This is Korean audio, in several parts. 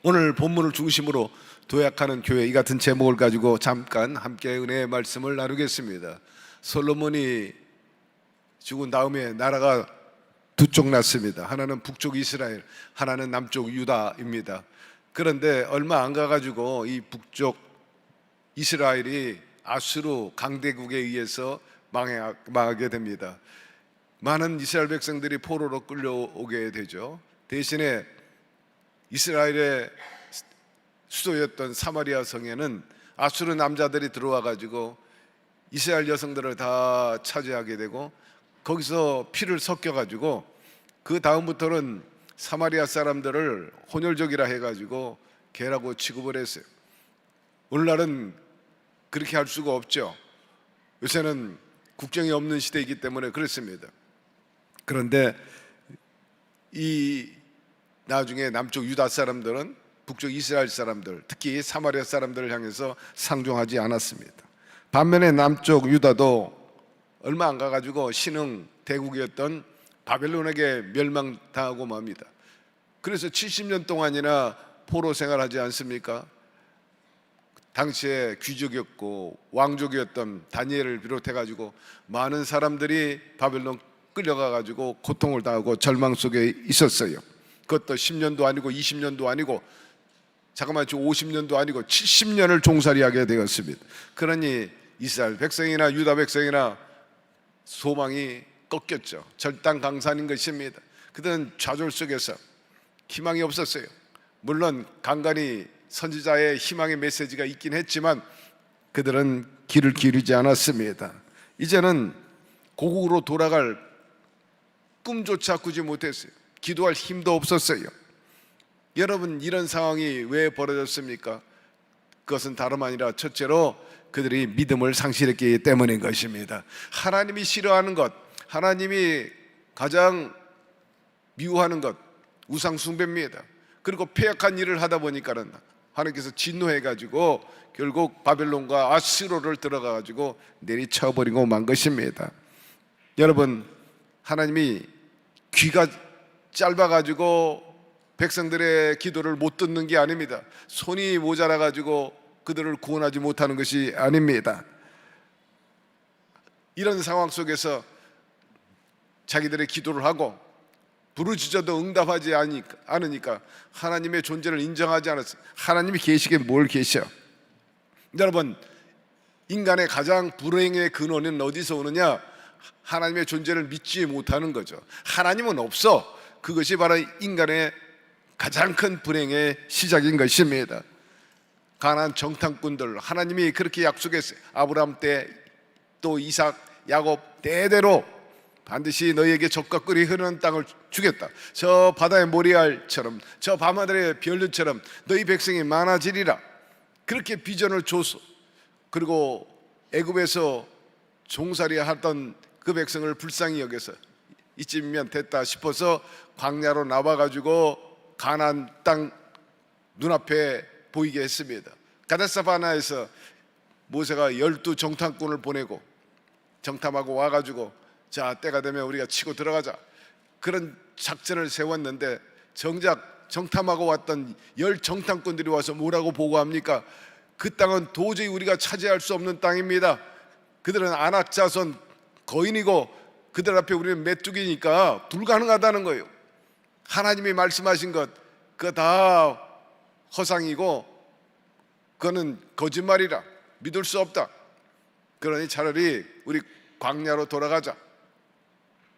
오늘 본문을 중심으로 도약하는 교회, 이 같은 제목을 가지고 잠깐 함께 은혜의 말씀을 나누겠습니다. 솔로몬이 죽은 다음에 나라가 두 쪽 났습니다. 하나는 북쪽 이스라엘, 하나는 남쪽 유다입니다. 그런데 얼마 안 가가지고 이 북쪽 이스라엘이 아수르 강대국에 의해서 망하게 됩니다. 많은 이스라엘 백성들이 포로로 끌려오게 되죠. 대신에 이스라엘의 수도였던 사마리아 성에는 아수르 남자들이 들어와 가지고 이스라엘 여성들을 다 차지하게 되고, 거기서 피를 섞여 가지고 그 다음부터는 사마리아 사람들을 혼혈족이라 해가지고 개라고 취급을 했어요. 오늘날은 그렇게 할 수가 없죠. 요새는 국경이 없는 시대이기 때문에 그렇습니다. 그런데 이 나중에 남쪽 유다 사람들은 북쪽 이스라엘 사람들, 특히 사마리아 사람들을 향해서 상종하지 않았습니다. 반면에 남쪽 유다도 얼마 안 가가지고 신흥 대국이었던 바벨론에게 멸망당하고 맙니다. 그래서 70년 동안이나 포로 생활하지 않습니까? 당시에 귀족이었고 왕족이었던 다니엘을 비롯해가지고 많은 사람들이 바벨론 끌려가가지고 고통을 당하고 절망 속에 있었어요. 그것도 10년도 아니고 20년도 아니고 잠깐만 50년도 아니고 70년을 종살이하게 되었습니다. 그러니 이스라엘 백성이나 유다 백성이나 소망이 꺾였죠. 절단강산인 것입니다. 그들은 좌절 속에서 희망이 없었어요. 물론 간간히 선지자의 희망의 메시지가 있긴 했지만 그들은 귀를 기울이지 않았습니다. 이제는 고국으로 돌아갈 꿈조차 꾸지 못했어요. 기도할 힘도 없었어요. 여러분, 이런 상황이 왜 벌어졌습니까? 그것은 다름 아니라 첫째로 그들이 믿음을 상실했기 때문인 것입니다. 하나님이 싫어하는 것, 하나님이 가장 미워하는 것, 우상 숭배입니다. 그리고 패역한 일을 하다 보니까는 하나님께서 진노해가지고 결국 바벨론과 아수르를 들어가가지고 내리쳐버리고 만 것입니다. 여러분, 하나님이 귀가 짧아가지고 백성들의 기도를 못 듣는 게 아닙니다. 손이 모자라가지고 그들을 구원하지 못하는 것이 아닙니다. 이런 상황 속에서 자기들의 기도를 하고 부르짖어도 응답하지 않으니까 하나님의 존재를 인정하지 않았어요. 하나님이 계시게 뭘 계셔? 여러분, 인간의 가장 불행의 근원은 어디서 오느냐? 하나님의 존재를 믿지 못하는 거죠. 하나님은 없어. 그것이 바로 인간의 가장 큰 불행의 시작인 것입니다. 가나안 정탐꾼들, 하나님이 그렇게 약속했어요. 아브라함 때, 또 이삭, 야곱 대대로 반드시 너희에게 젖과 꿀이 흐르는 땅을 주겠다. 저 바다의 모리알처럼, 저 밤하늘의 별들처럼 너희 백성이 많아지리라. 그렇게 비전을 줬어. 그리고 애굽에서 종살이 하던 그 백성을 불쌍히 여겨서 이쯤이면 됐다 싶어서 광야로 나와가지고 가나안 땅 눈앞에 보이게 했습니다. 가데스바네아에서 모세가 12 정탐꾼을 보내고 정탐하고 와가지고 자, 때가 되면 우리가 치고 들어가자, 그런 작전을 세웠는데 정작 정탐하고 왔던 10 정탐꾼들이 와서 뭐라고 보고합니까? 그 땅은 도저히 우리가 차지할 수 없는 땅입니다. 그들은 아낙 자손 거인이고 그들 앞에 우리는 메뚜기니까 불가능하다는 거예요. 하나님이 말씀하신 것 그거 다 허상이고 그거는 거짓말이라 믿을 수 없다. 그러니 차라리 우리 광야로 돌아가자.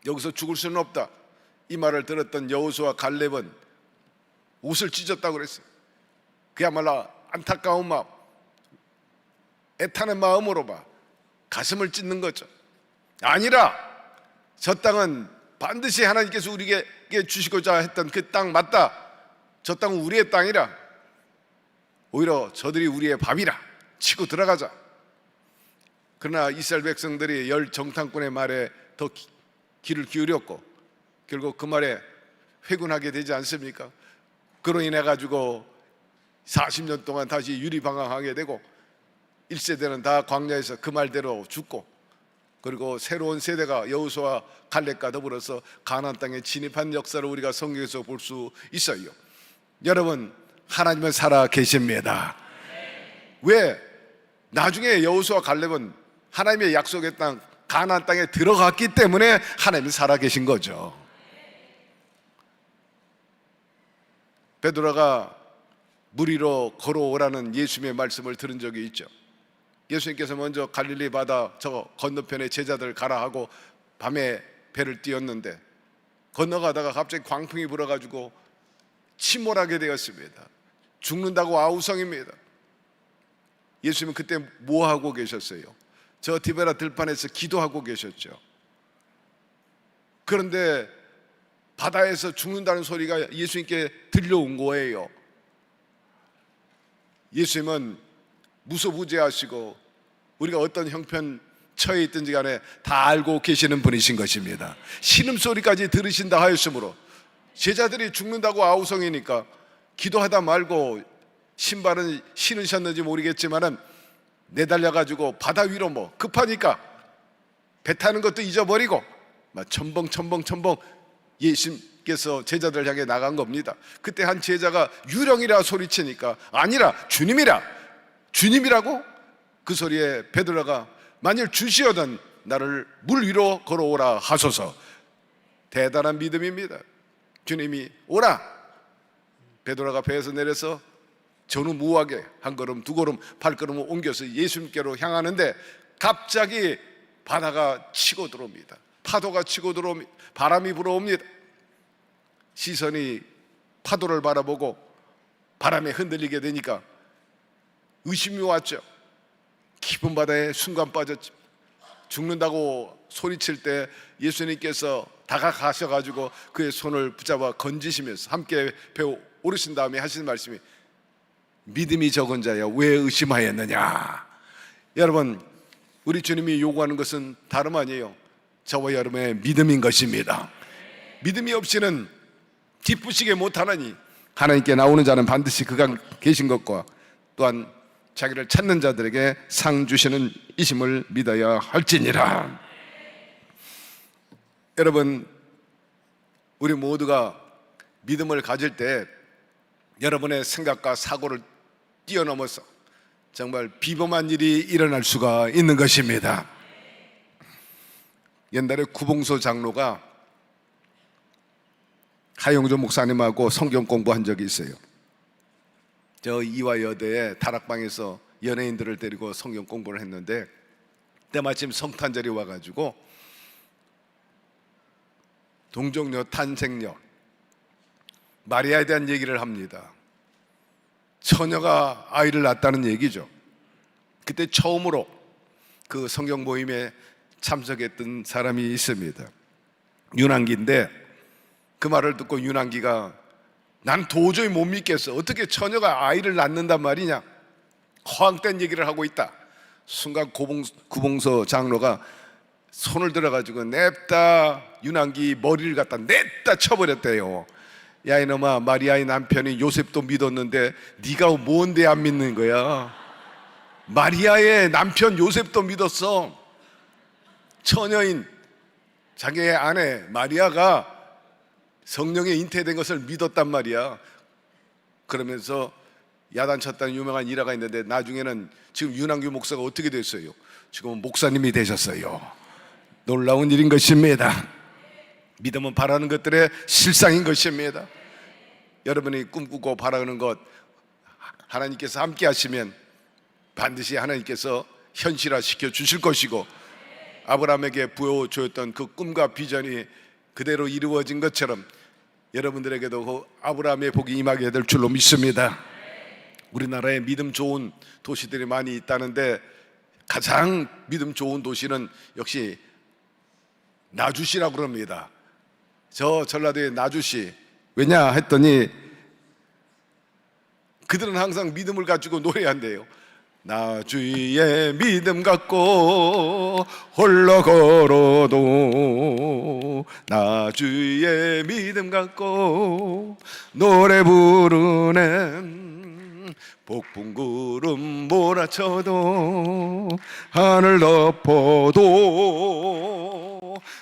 여기서 죽을 수는 없다. 이 말을 들었던 여호수아와 갈렙은 옷을 찢었다고 그랬어요. 그야말로 안타까운 마음, 애타는 마음으로 가슴을 찢는 거죠. 아니라 저 땅은 반드시 하나님께서 우리에게 주시고자 했던 그 땅 맞다. 저 땅은 우리의 땅이라. 오히려 저들이 우리의 밥이라. 치고 들어가자. 그러나 이스라엘 백성들이 10 정탐꾼의 말에 더 귀를 기울였고 결국 그 말에 회군하게 되지 않습니까? 그로 인해 가지고 40년 동안 다시 유리방황하게 되고 1세대는 다 광야에서 그 말대로 죽고, 그리고 새로운 세대가 여호수아와 갈렙과 더불어서 가나안 땅에 진입한 역사를 우리가 성경에서 볼 수 있어요. 여러분, 하나님은 살아 계십니다. 왜? 나중에 여호수아 갈렙은 하나님의 약속의 땅 가나안 땅에 들어갔기 때문에 하나님은 살아 계신 거죠. 베드로가 물 위로 걸어오라는 예수님의 말씀을 들은 적이 있죠. 예수님께서 먼저 갈릴리 바다 저 건너편에 제자들 가라 하고 밤에 배를 띄웠는데 건너가다가 갑자기 광풍이 불어가지고 침몰하게 되었습니다. 죽는다고 아우성입니다. 예수님은 그때 뭐 하고 계셨어요? 저 디베라 들판에서 기도하고 계셨죠. 그런데 바다에서 죽는다는 소리가 예수님께 들려온 거예요. 예수님은 무소부재하시고 우리가 어떤 형편처에 있든지 간에 다 알고 계시는 분이신 것입니다. 신음소리까지 들으신다 하였으므로 제자들이 죽는다고 아우성이니까 기도하다 말고 신발은 신으셨는지 모르겠지만은 내달려가지고 바다 위로 뭐 급하니까 배 타는 것도 잊어버리고 막 첨벙 예수님께서 제자들 향해 나간 겁니다. 그때 한 제자가 유령이라 소리치니까 아니라 주님이라고? 그 소리에 베드로가 만일 주시어든 나를 물 위로 걸어오라 하소서. 대단한 믿음입니다. 주님이 오라. 베드로가 배에서 내려서 전후무하게 한 걸음 두 걸음 발걸음을 옮겨서 예수님께로 향하는데 갑자기 바다가 치고 들어옵니다. 파도가 치고 들어옵니다. 바람이 불어옵니다. 시선이 파도를 바라보고 바람에 흔들리게 되니까 의심이 왔죠. 깊은 바다에 순간 빠졌죠. 죽는다고 소리칠 때 예수님께서 다가가셔가지고 그의 손을 붙잡아 건지시면서 함께 배우 오르신 다음에 하시는 말씀이 믿음이 적은 자야 왜 의심하였느냐. 여러분, 우리 주님이 요구하는 것은 다름 아니에요. 저와 여러분의 믿음인 것입니다. 믿음이 없이는 기쁘시게 못하나니 하나님께 나오는 자는 반드시 그가 계신 것과 또한 자기를 찾는 자들에게 상 주시는 이심을 믿어야 할지니라. 여러분, 우리 모두가 믿음을 가질 때 여러분의 생각과 사고를 뛰어넘어서 정말 비범한 일이 일어날 수가 있는 것입니다. 옛날에 구봉서 장로가 하영조 목사님하고 성경 공부한 적이 있어요. 저 이화여대의 다락방에서 연예인들을 데리고 성경 공부를 했는데 때마침 성탄절이 와가지고 동정녀 탄생녀 마리아에 대한 얘기를 합니다. 처녀가 아이를 낳았다는 얘기죠. 그때 처음으로 그 성경 모임에 참석했던 사람이 있습니다. 윤한기인데 그 말을 듣고 윤한기가 난 도저히 못 믿겠어. 어떻게 처녀가 아이를 낳는단 말이냐. 허황된 얘기를 하고 있다. 순간 구봉서 장로가 손을 들어가지고 냅다 윤한기 머리를 갖다 냅다 쳐버렸대요. 야 이놈아, 마리아의 남편이 요셉도 믿었는데 네가 뭔데 안 믿는 거야. 마리아의 남편 요셉도 믿었어. 처녀인 자기의 아내 마리아가 성령에 잉태된 것을 믿었단 말이야. 그러면서 야단쳤다는 유명한 일화가 있는데 나중에는 지금 윤한규 목사가 어떻게 됐어요? 지금은 목사님이 되셨어요. 놀라운 일인 것입니다. 믿음은 바라는 것들의 실상인 것입니다. 여러분이 꿈꾸고 바라는 것 하나님께서 함께 하시면 반드시 하나님께서 현실화시켜 주실 것이고 아브라함에게 부여주었던 그 꿈과 비전이 그대로 이루어진 것처럼 여러분들에게도 그 아브라함의 복이 임하게 될 줄로 믿습니다. 우리나라에 믿음 좋은 도시들이 많이 있다는데 가장 믿음 좋은 도시는 역시 나주시라고 그럽니다. 저 전라도의 나주시. 왜냐 했더니 그들은 항상 믿음을 가지고 노래한대요. 나주의 믿음 갖고 홀로 걸어도 나주의 믿음 갖고 노래 부르는 폭풍 구름 몰아쳐도 하늘 덮어도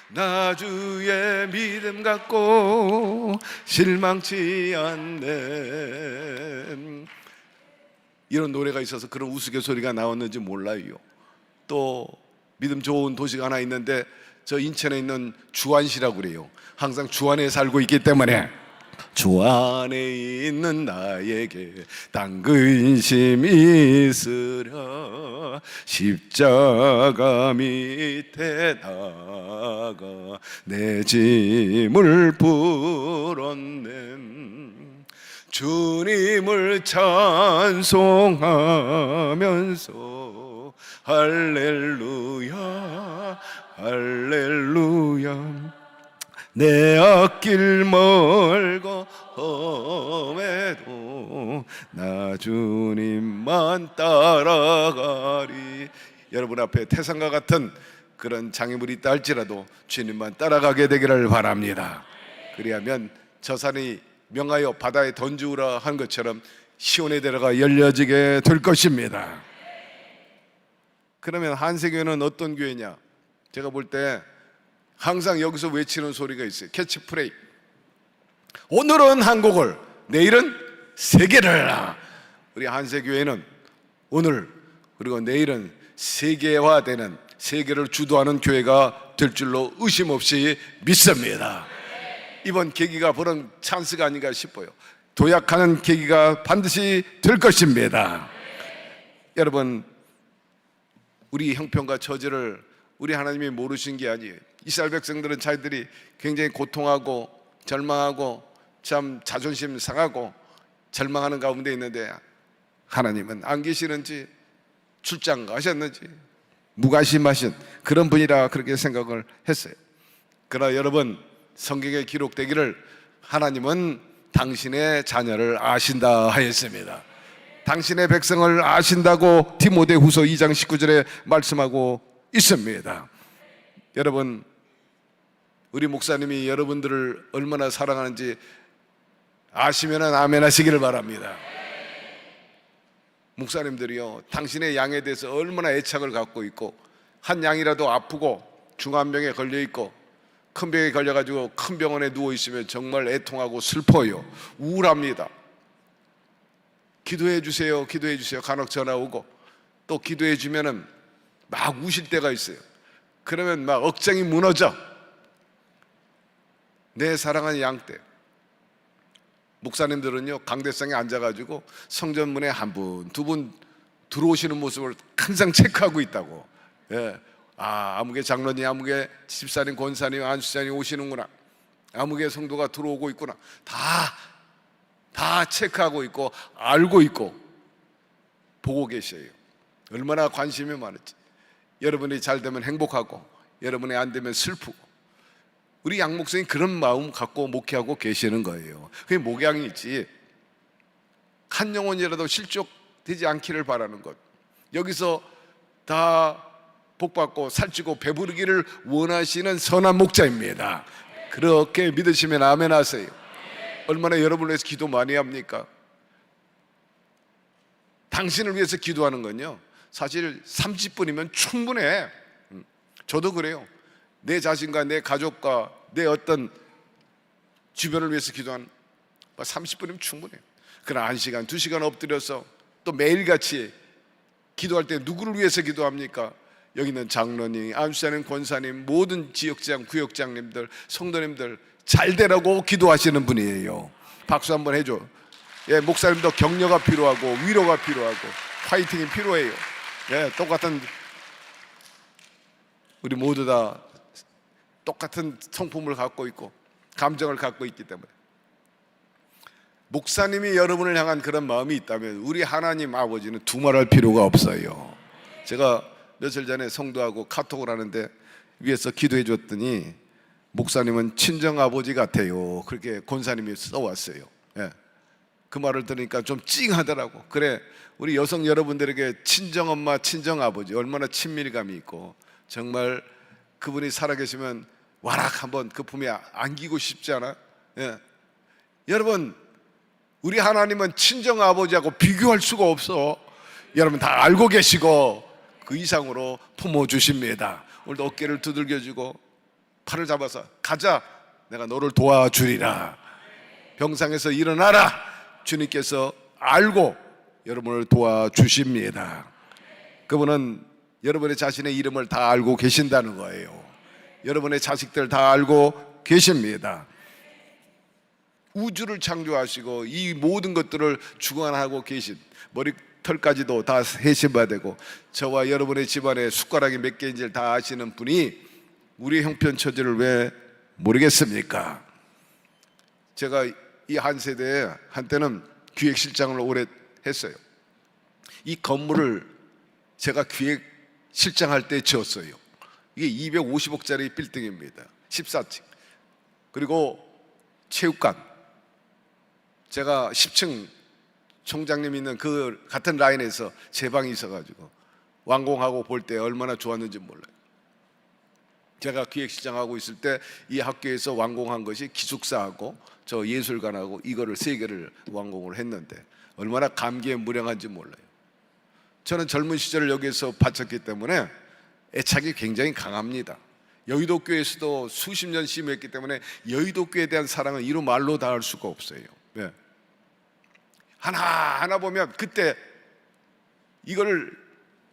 나 주의 믿음 갖고 실망치 않네. 이런 노래가 있어서 그런 우스갯소리가 나왔는지 몰라요. 또 믿음 좋은 도시가 하나 있는데 저 인천에 있는 주안시라고 그래요. 항상 주안에 살고 있기 때문에 주안에 있는 나에게 단 근심이 있으랴 십자가 밑에 나가 내 짐을 풀었네. 주님을 찬송하면서 할렐루야 할렐루야 내 앞길 멀고 험해도 나 주님만 따라가리. 여러분 앞에 태산과 같은 그런 장애물이 있다 할지라도 주님만 따라가게 되기를 바랍니다. 그리하면 저 산이 명하여 바다에 던지우라 한 것처럼 시온의 대로가 열려지게 될 것입니다. 그러면 한세교회는 어떤 교회냐? 제가 볼 때 항상 여기서 외치는 소리가 있어요. 캐치프레이. 오늘은 한 곡을, 내일은 세계를. 우리 한세교회는 오늘 그리고 내일은 세계화되는, 세계를 주도하는 교회가 될 줄로 의심 없이 믿습니다. 이번 계기가 그런 찬스가 아닌가 싶어요. 도약하는 계기가 반드시 될 것입니다. 여러분, 우리 형편과 처지를 우리 하나님이 모르신 게 아니에요. 이스라엘 백성들은 자기들이 굉장히 고통하고 절망하고 참 자존심 상하고 절망하는 가운데 있는데 하나님은 안 계시는지 출장 가셨는지 무관심하신 그런 분이라 그렇게 생각을 했어요. 그러나 여러분, 성경에 기록되기를 하나님은 당신의 자녀를 아신다 하였습니다. 당신의 백성을 아신다고 디모데후서 2장 19절에 말씀하고 있습니다. 여러분, 우리 목사님이 여러분들을 얼마나 사랑하는지 아시면 아멘 하시기를 바랍니다. 목사님들이요, 당신의 양에 대해서 얼마나 애착을 갖고 있고, 한 양이라도 아프고 중환병에 걸려 있고 큰 병에 걸려가지고 큰 병원에 누워 있으면 정말 애통하고 슬퍼요. 우울합니다. 기도해 주세요, 기도해 주세요. 간혹 전화 오고 또 기도해 주면은 막 우실 때가 있어요. 그러면 막 억장이 무너져. 내 사랑하는 양떼. 목사님들은요, 강대상에 앉아가지고 성전문에 한 분, 두 분 들어오시는 모습을 항상 체크하고 있다고. 예. 아, 아무개 장로님, 아무개 집사님, 권사님, 안수사님 오시는구나. 아무개 성도가 들어오고 있구나. 다 체크하고 있고 알고 있고 보고 계셔요. 얼마나 관심이 많을지. 여러분이 잘 되면 행복하고 여러분이 안 되면 슬프고. 우리 양 목사님 그런 마음 갖고 목회하고 계시는 거예요. 그게 목양이지. 한 영혼이라도 실족되지 않기를 바라는 것. 여기서 다 복받고 살찌고 배부르기를 원하시는 선한 목자입니다. 그렇게 믿으시면 아멘 하세요. 얼마나 여러분을 위해서 기도 많이 합니까? 당신을 위해서 기도하는 건요, 사실 30분이면 충분해. 저도 그래요. 내 자신과 내 가족과 내 어떤 주변을 위해서 기도하는 30분이면 충분해요. 그러나 1시간, 2시간 엎드려서 또 매일같이 기도할 때 누구를 위해서 기도합니까? 여기 있는 장로님, 안수사님, 권사님, 모든 지역장, 구역장님들, 성도님들 잘 되라고 기도하시는 분이에요. 박수 한번 해줘. 예, 목사님도 격려가 필요하고 위로가 필요하고 파이팅이 필요해요. 예, 똑같은, 우리 모두 다 똑같은 성품을 갖고 있고 감정을 갖고 있기 때문에 목사님이 여러분을 향한 그런 마음이 있다면 우리 하나님 아버지는 두말할 필요가 없어요. 제가 며칠 전에 성도하고 카톡을 하는데 위에서 기도해 줬더니 목사님은 친정아버지 같아요. 그렇게 권사님이 써왔어요. 예. 그 말을 들으니까 좀 찡하더라고. 그래, 우리 여성 여러분들에게 친정엄마, 친정아버지 얼마나 친밀감이 있고 정말 그분이 살아계시면 와락 한번 그 품에 안기고 싶지 않아? 예. 여러분, 우리 하나님은 친정아버지하고 비교할 수가 없어. 여러분 다 알고 계시고 그 이상으로 품어주십니다. 오늘도 어깨를 두들겨주고 팔을 잡아서 가자, 내가 너를 도와주리라. 병상에서 일어나라. 주님께서 알고 여러분을 도와주십니다. 그분은 여러분의 자신의 이름을 다 알고 계신다는 거예요. 여러분의 자식들 다 알고 계십니다. 우주를 창조하시고 이 모든 것들을 주관하고 계신, 머리털까지도 다 세심해야 되고 저와 여러분의 집안에 숟가락이 몇 개인지를 다 아시는 분이 우리의 형편처지를 왜 모르겠습니까? 제가 이 한 세대에 한때는 기획실장을 오래 했어요. 이 건물을 제가 기획실장할 때 지었어요. 이게 250억짜리 빌딩입니다. 14층. 그리고 체육관, 제가 10층 총장님 있는 그 같은 라인에서 제 방이 있어가지고 완공하고 볼 때 얼마나 좋았는지 몰라요. 제가 기획실장하고 있을 때 이 학교에서 완공한 것이 기숙사하고 저 예술관하고 이거를 3개를 완공을 했는데 얼마나 감기에 무량한지 몰라요. 저는 젊은 시절을 여기에서 바쳤기 때문에 애착이 굉장히 강합니다. 여의도 교회에서도 수십 년 심했기 때문에 여의도 교회에 대한 사랑은 이루 말로 다 할 수가 없어요. 네. 하나하나 보면 그때 이걸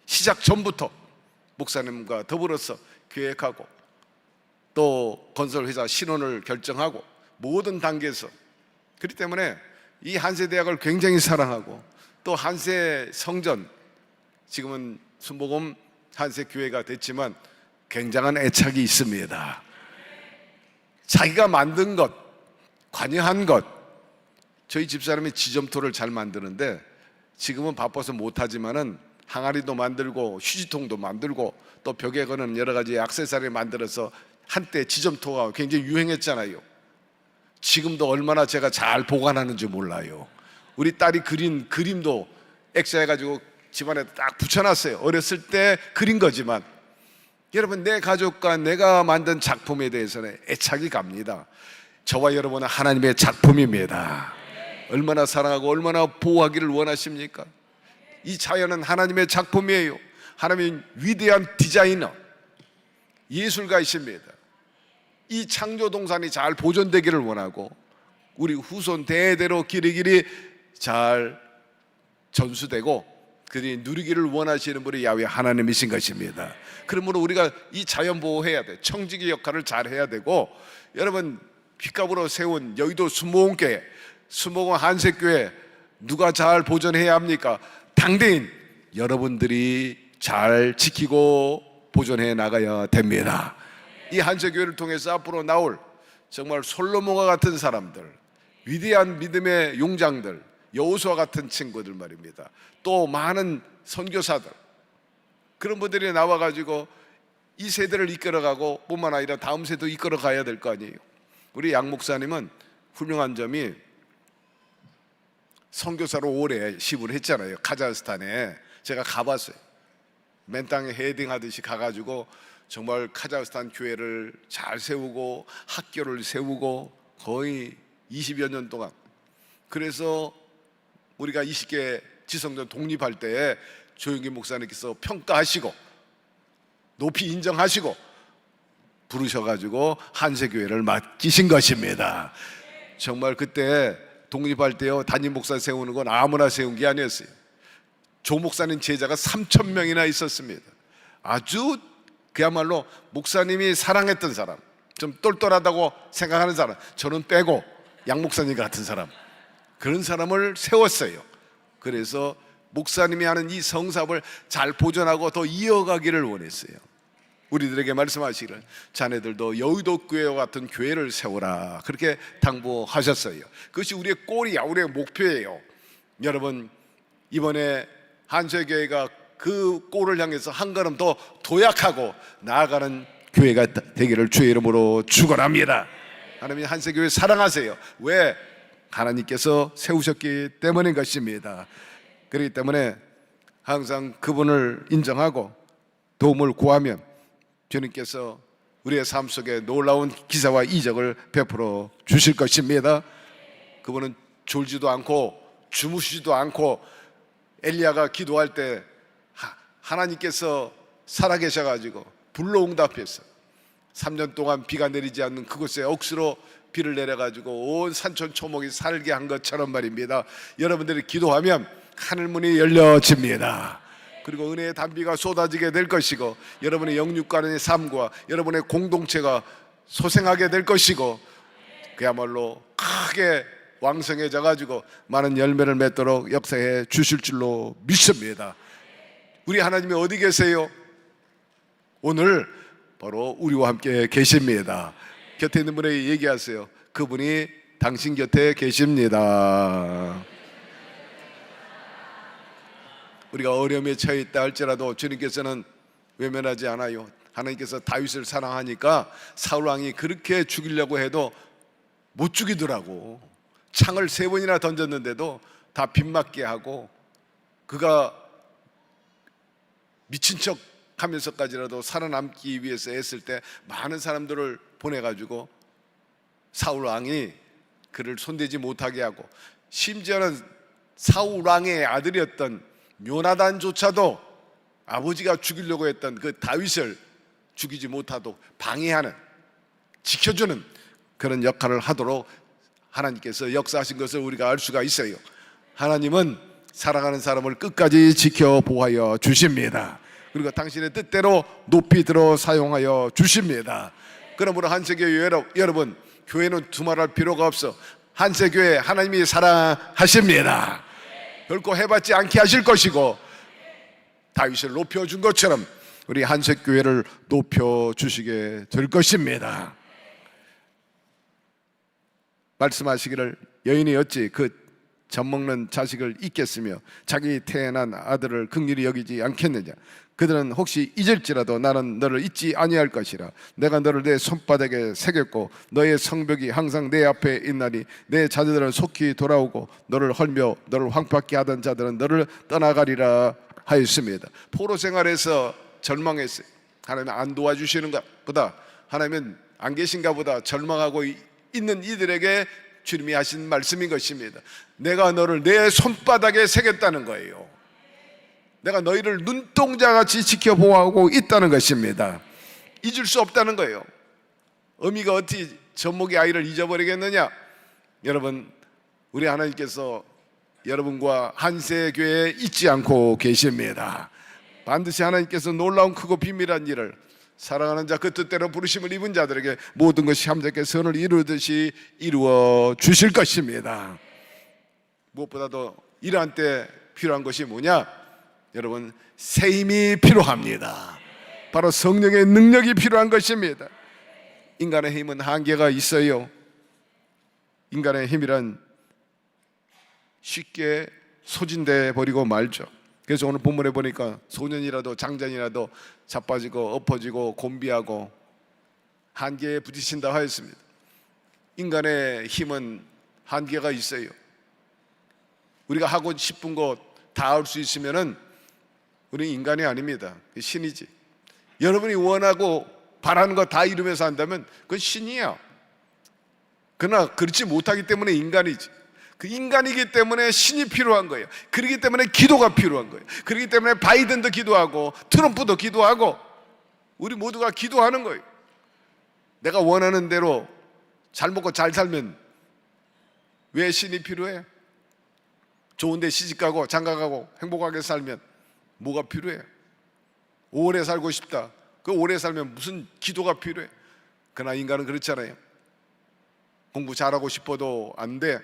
시작 전부터 목사님과 더불어서 계획하고 또 건설회사 신원을 결정하고 모든 단계에서, 그렇기 때문에 이 한세대학을 굉장히 사랑하고 또 한세 성전, 지금은 순복음 한세교회가 됐지만 굉장한 애착이 있습니다. 자기가 만든 것, 관여한 것, 저희 집사람이 지점토를 잘 만드는데 지금은 바빠서 못하지만은 항아리도 만들고 휴지통도 만들고 또 벽에 거는 여러 가지 액세서리를 만들어서 한때 지점토가 굉장히 유행했잖아요. 지금도 얼마나 제가 잘 보관하는지 몰라요. 우리 딸이 그린 그림도 액자해가지고 집안에 딱 붙여놨어요. 어렸을 때 그린 거지만 여러분, 내 가족과 내가 만든 작품에 대해서는 애착이 갑니다. 저와 여러분은 하나님의 작품입니다. 얼마나 사랑하고 얼마나 보호하기를 원하십니까? 이 자연은 하나님의 작품이에요. 하나님은 위대한 디자이너, 예술가이십니다. 이 창조 동산이 잘 보존되기를 원하고 우리 후손 대대로 길이길이 잘 전수되고 그들이 누리기를 원하시는 분이 야훼 하나님이신 것입니다. 그러므로 우리가 이 자연 보호해야 돼. 청지기 역할을 잘 해야 되고, 여러분 핏값으로 세운 여의도 순복음교회, 순복음 한세교회 누가 잘 보존해야 합니까? 당대인 여러분들이 잘 지키고 보존해 나가야 됩니다. 이 한세교회를 통해서 앞으로 나올 정말 솔로몬과 같은 사람들, 위대한 믿음의 용장들, 여호수아 같은 친구들 말입니다. 또 많은 선교사들, 그런 분들이 나와가지고 이 세대를 이끌어가고 뿐만 아니라 다음 세대도 이끌어가야 될 거 아니에요. 우리 양 목사님은 훌륭한 점이 선교사로 오래 시부를 했잖아요. 카자흐스탄에 제가 가봤어요. 맨 땅에 헤딩하듯이 가가지고 정말 카자흐스탄 교회를 잘 세우고 학교를 세우고 거의 20여 년 동안, 그래서 우리가 20개 지성전 독립할 때 조영기 목사님께서 평가하시고 높이 인정하시고 부르셔가지고 한세교회를 맡기신 것입니다. 정말 그때 독립할 때요, 담임 목사 세우는 건 아무나 세운 게 아니었어요. 조 목사님 제자가 3,000명이나 있었습니다. 아주 그야말로 목사님이 사랑했던 사람, 좀 똘똘하다고 생각하는 사람, 저는 빼고 양 목사님 같은 사람, 그런 사람을 세웠어요. 그래서 목사님이 하는 이 성사업을 잘 보존하고 더 이어가기를 원했어요. 우리들에게 말씀하시기를 자네들도 여의도 교회와 같은 교회를 세워라, 그렇게 당부하셨어요. 그것이 우리의 꼴이야, 우리의 목표예요. 여러분, 이번에 한세교회가 그 꼴을 향해서 한 걸음 더 도약하고 나아가는 교회가 되기를 주의 이름으로 축원합니다. 하나님 한세교회 사랑하세요. 왜? 하나님께서 세우셨기 때문인 것입니다. 그렇기 때문에 항상 그분을 인정하고 도움을 구하면 주님께서 우리의 삶 속에 놀라운 기사와 이적을 베풀어 주실 것입니다. 그분은 졸지도 않고 주무시지도 않고, 엘리야가 기도할 때 하나님께서 살아계셔가지고 불로 응답했어. 3년 동안 비가 내리지 않는 그곳에 억수로 비를 내려가지고 온 산천 초목이 살게 한 것처럼 말입니다. 여러분들이 기도하면 하늘문이 열려집니다. 그리고 은혜의 단비가 쏟아지게 될 것이고, 여러분의 영육간의 삶과 여러분의 공동체가 소생하게 될 것이고, 그야말로 크게 왕성해져 가지고 많은 열매를 맺도록 역사해 주실 줄로 믿습니다. 우리 하나님이 어디 계세요? 오늘 바로 우리와 함께 계십니다. 곁에 있는 분에게 얘기하세요. 그분이 당신 곁에 계십니다. 우리가 어려움에 처해 있다 할지라도 주님께서는 외면하지 않아요. 하나님께서 다윗을 사랑하니까 사울 왕이 그렇게 죽이려고 해도 못 죽이더라고. 창을 3번이나 던졌는데도 다 빗맞게 하고, 그가 미친 척 하면서까지라도 살아남기 위해서 했을 때 많은 사람들을 보내가지고 사울 왕이 그를 손대지 못하게 하고, 심지어는 사울 왕의 아들이었던 요나단조차도 아버지가 죽이려고 했던 그 다윗을 죽이지 못하도록 방해하는, 지켜주는 그런 역할을 하도록 하나님께서 역사하신 것을 우리가 알 수가 있어요. 하나님은 사랑하는 사람을 끝까지 지켜 보호하여 주십니다. 그리고 당신의 뜻대로 높이 들어 사용하여 주십니다. 그러므로 한세교회 여러분, 교회는 두말할 필요가 없어. 한세교회 하나님이 사랑하십니다. 결코 해받지 않게 하실 것이고, 다윗을 높여준 것처럼 우리 한세교회를 높여주시게 될 것입니다. 말씀하시기를, 여인이 어찌 그 젖먹는 자식을 잊겠으며 자기 태어난 아들을 긍휼히 여기지 않겠느냐. 그들은 혹시 잊을지라도 나는 너를 잊지 아니할 것이라. 내가 너를 내 손바닥에 새겼고 너의 성벽이 항상 내 앞에 있나니 내 자녀들은 속히 돌아오고 너를 헐며 너를 황폐하게 하던 자들은 너를 떠나가리라 하였습니다. 포로 생활에서 절망했어요. 하나님 안 도와주시는가 보다, 하나님은 안 계신가 보다 절망하고 있는 이들에게 주님이 하신 말씀인 것입니다. 내가 너를 내 손바닥에 새겼다는 거예요. 내가 너희를 눈동자같이 지켜보호하고 있다는 것입니다. 잊을 수 없다는 거예요. 어미가 어떻게 젖먹이 아이를 잊어버리겠느냐. 여러분, 우리 하나님께서 여러분과 한세교회에 잊지 않고 계십니다. 반드시 하나님께서 놀라운 크고 비밀한 일을 사랑하는 자, 그 뜻대로 부르심을 입은 자들에게 모든 것이 함께 선을 이루듯이 이루어 주실 것입니다. 무엇보다도 이러한 때 필요한 것이 뭐냐? 여러분, 새 힘이 필요합니다. 바로 성령의 능력이 필요한 것입니다. 인간의 힘은 한계가 있어요. 인간의 힘이란 쉽게 소진돼 버리고 말죠. 그래서 오늘 본문에 보니까 소년이라도 장전이라도 자빠지고 엎어지고 곤비하고 한계에 부딪힌다 하였습니다. 인간의 힘은 한계가 있어요. 우리가 하고 싶은 것 다 할 수 있으면은 우리 인간이 아닙니다. 신이지. 여러분이 원하고 바라는 거 다 이루면서 한다면 그건 신이야. 그러나 그렇지 못하기 때문에 인간이지. 그 인간이기 때문에 신이 필요한 거예요. 그렇기 때문에 기도가 필요한 거예요. 그렇기 때문에 바이든도 기도하고 트럼프도 기도하고 우리 모두가 기도하는 거예요. 내가 원하는 대로 잘 먹고 잘 살면 왜 신이 필요해? 좋은 데 시집가고 장가가고 행복하게 살면 뭐가 필요해? 오래 살고 싶다. 그 오래 살면 무슨 기도가 필요해? 그러나 인간은 그렇잖아요. 공부 잘하고 싶어도 안 돼.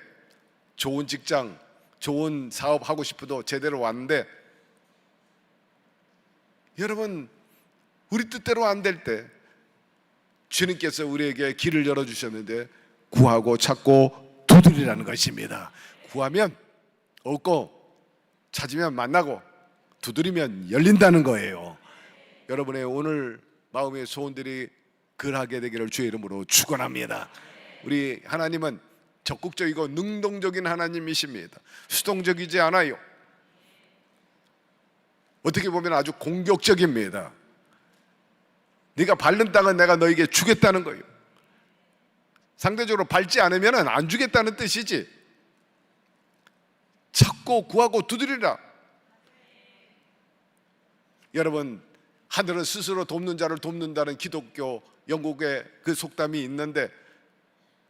좋은 직장, 좋은 사업 하고 싶어도 제대로 안 돼. 여러분, 우리 뜻대로 안 될 때 주님께서 우리에게 길을 열어주셨는데 구하고 찾고 두드리라는 것입니다. 구하면 얻고 찾으면 만나고 두드리면 열린다는 거예요. 여러분의 오늘 마음의 소원들이 그러하게 되기를 주의 이름으로 축원합니다. 우리 하나님은 적극적이고 능동적인 하나님이십니다. 수동적이지 않아요. 어떻게 보면 아주 공격적입니다. 네가 밟는 땅은 내가 너에게 주겠다는 거예요. 상대적으로 밟지 않으면 안 주겠다는 뜻이지. 찾고 구하고 두드리라. 여러분, 하늘은 스스로 돕는 자를 돕는다는 기독교 영국의 그 속담이 있는데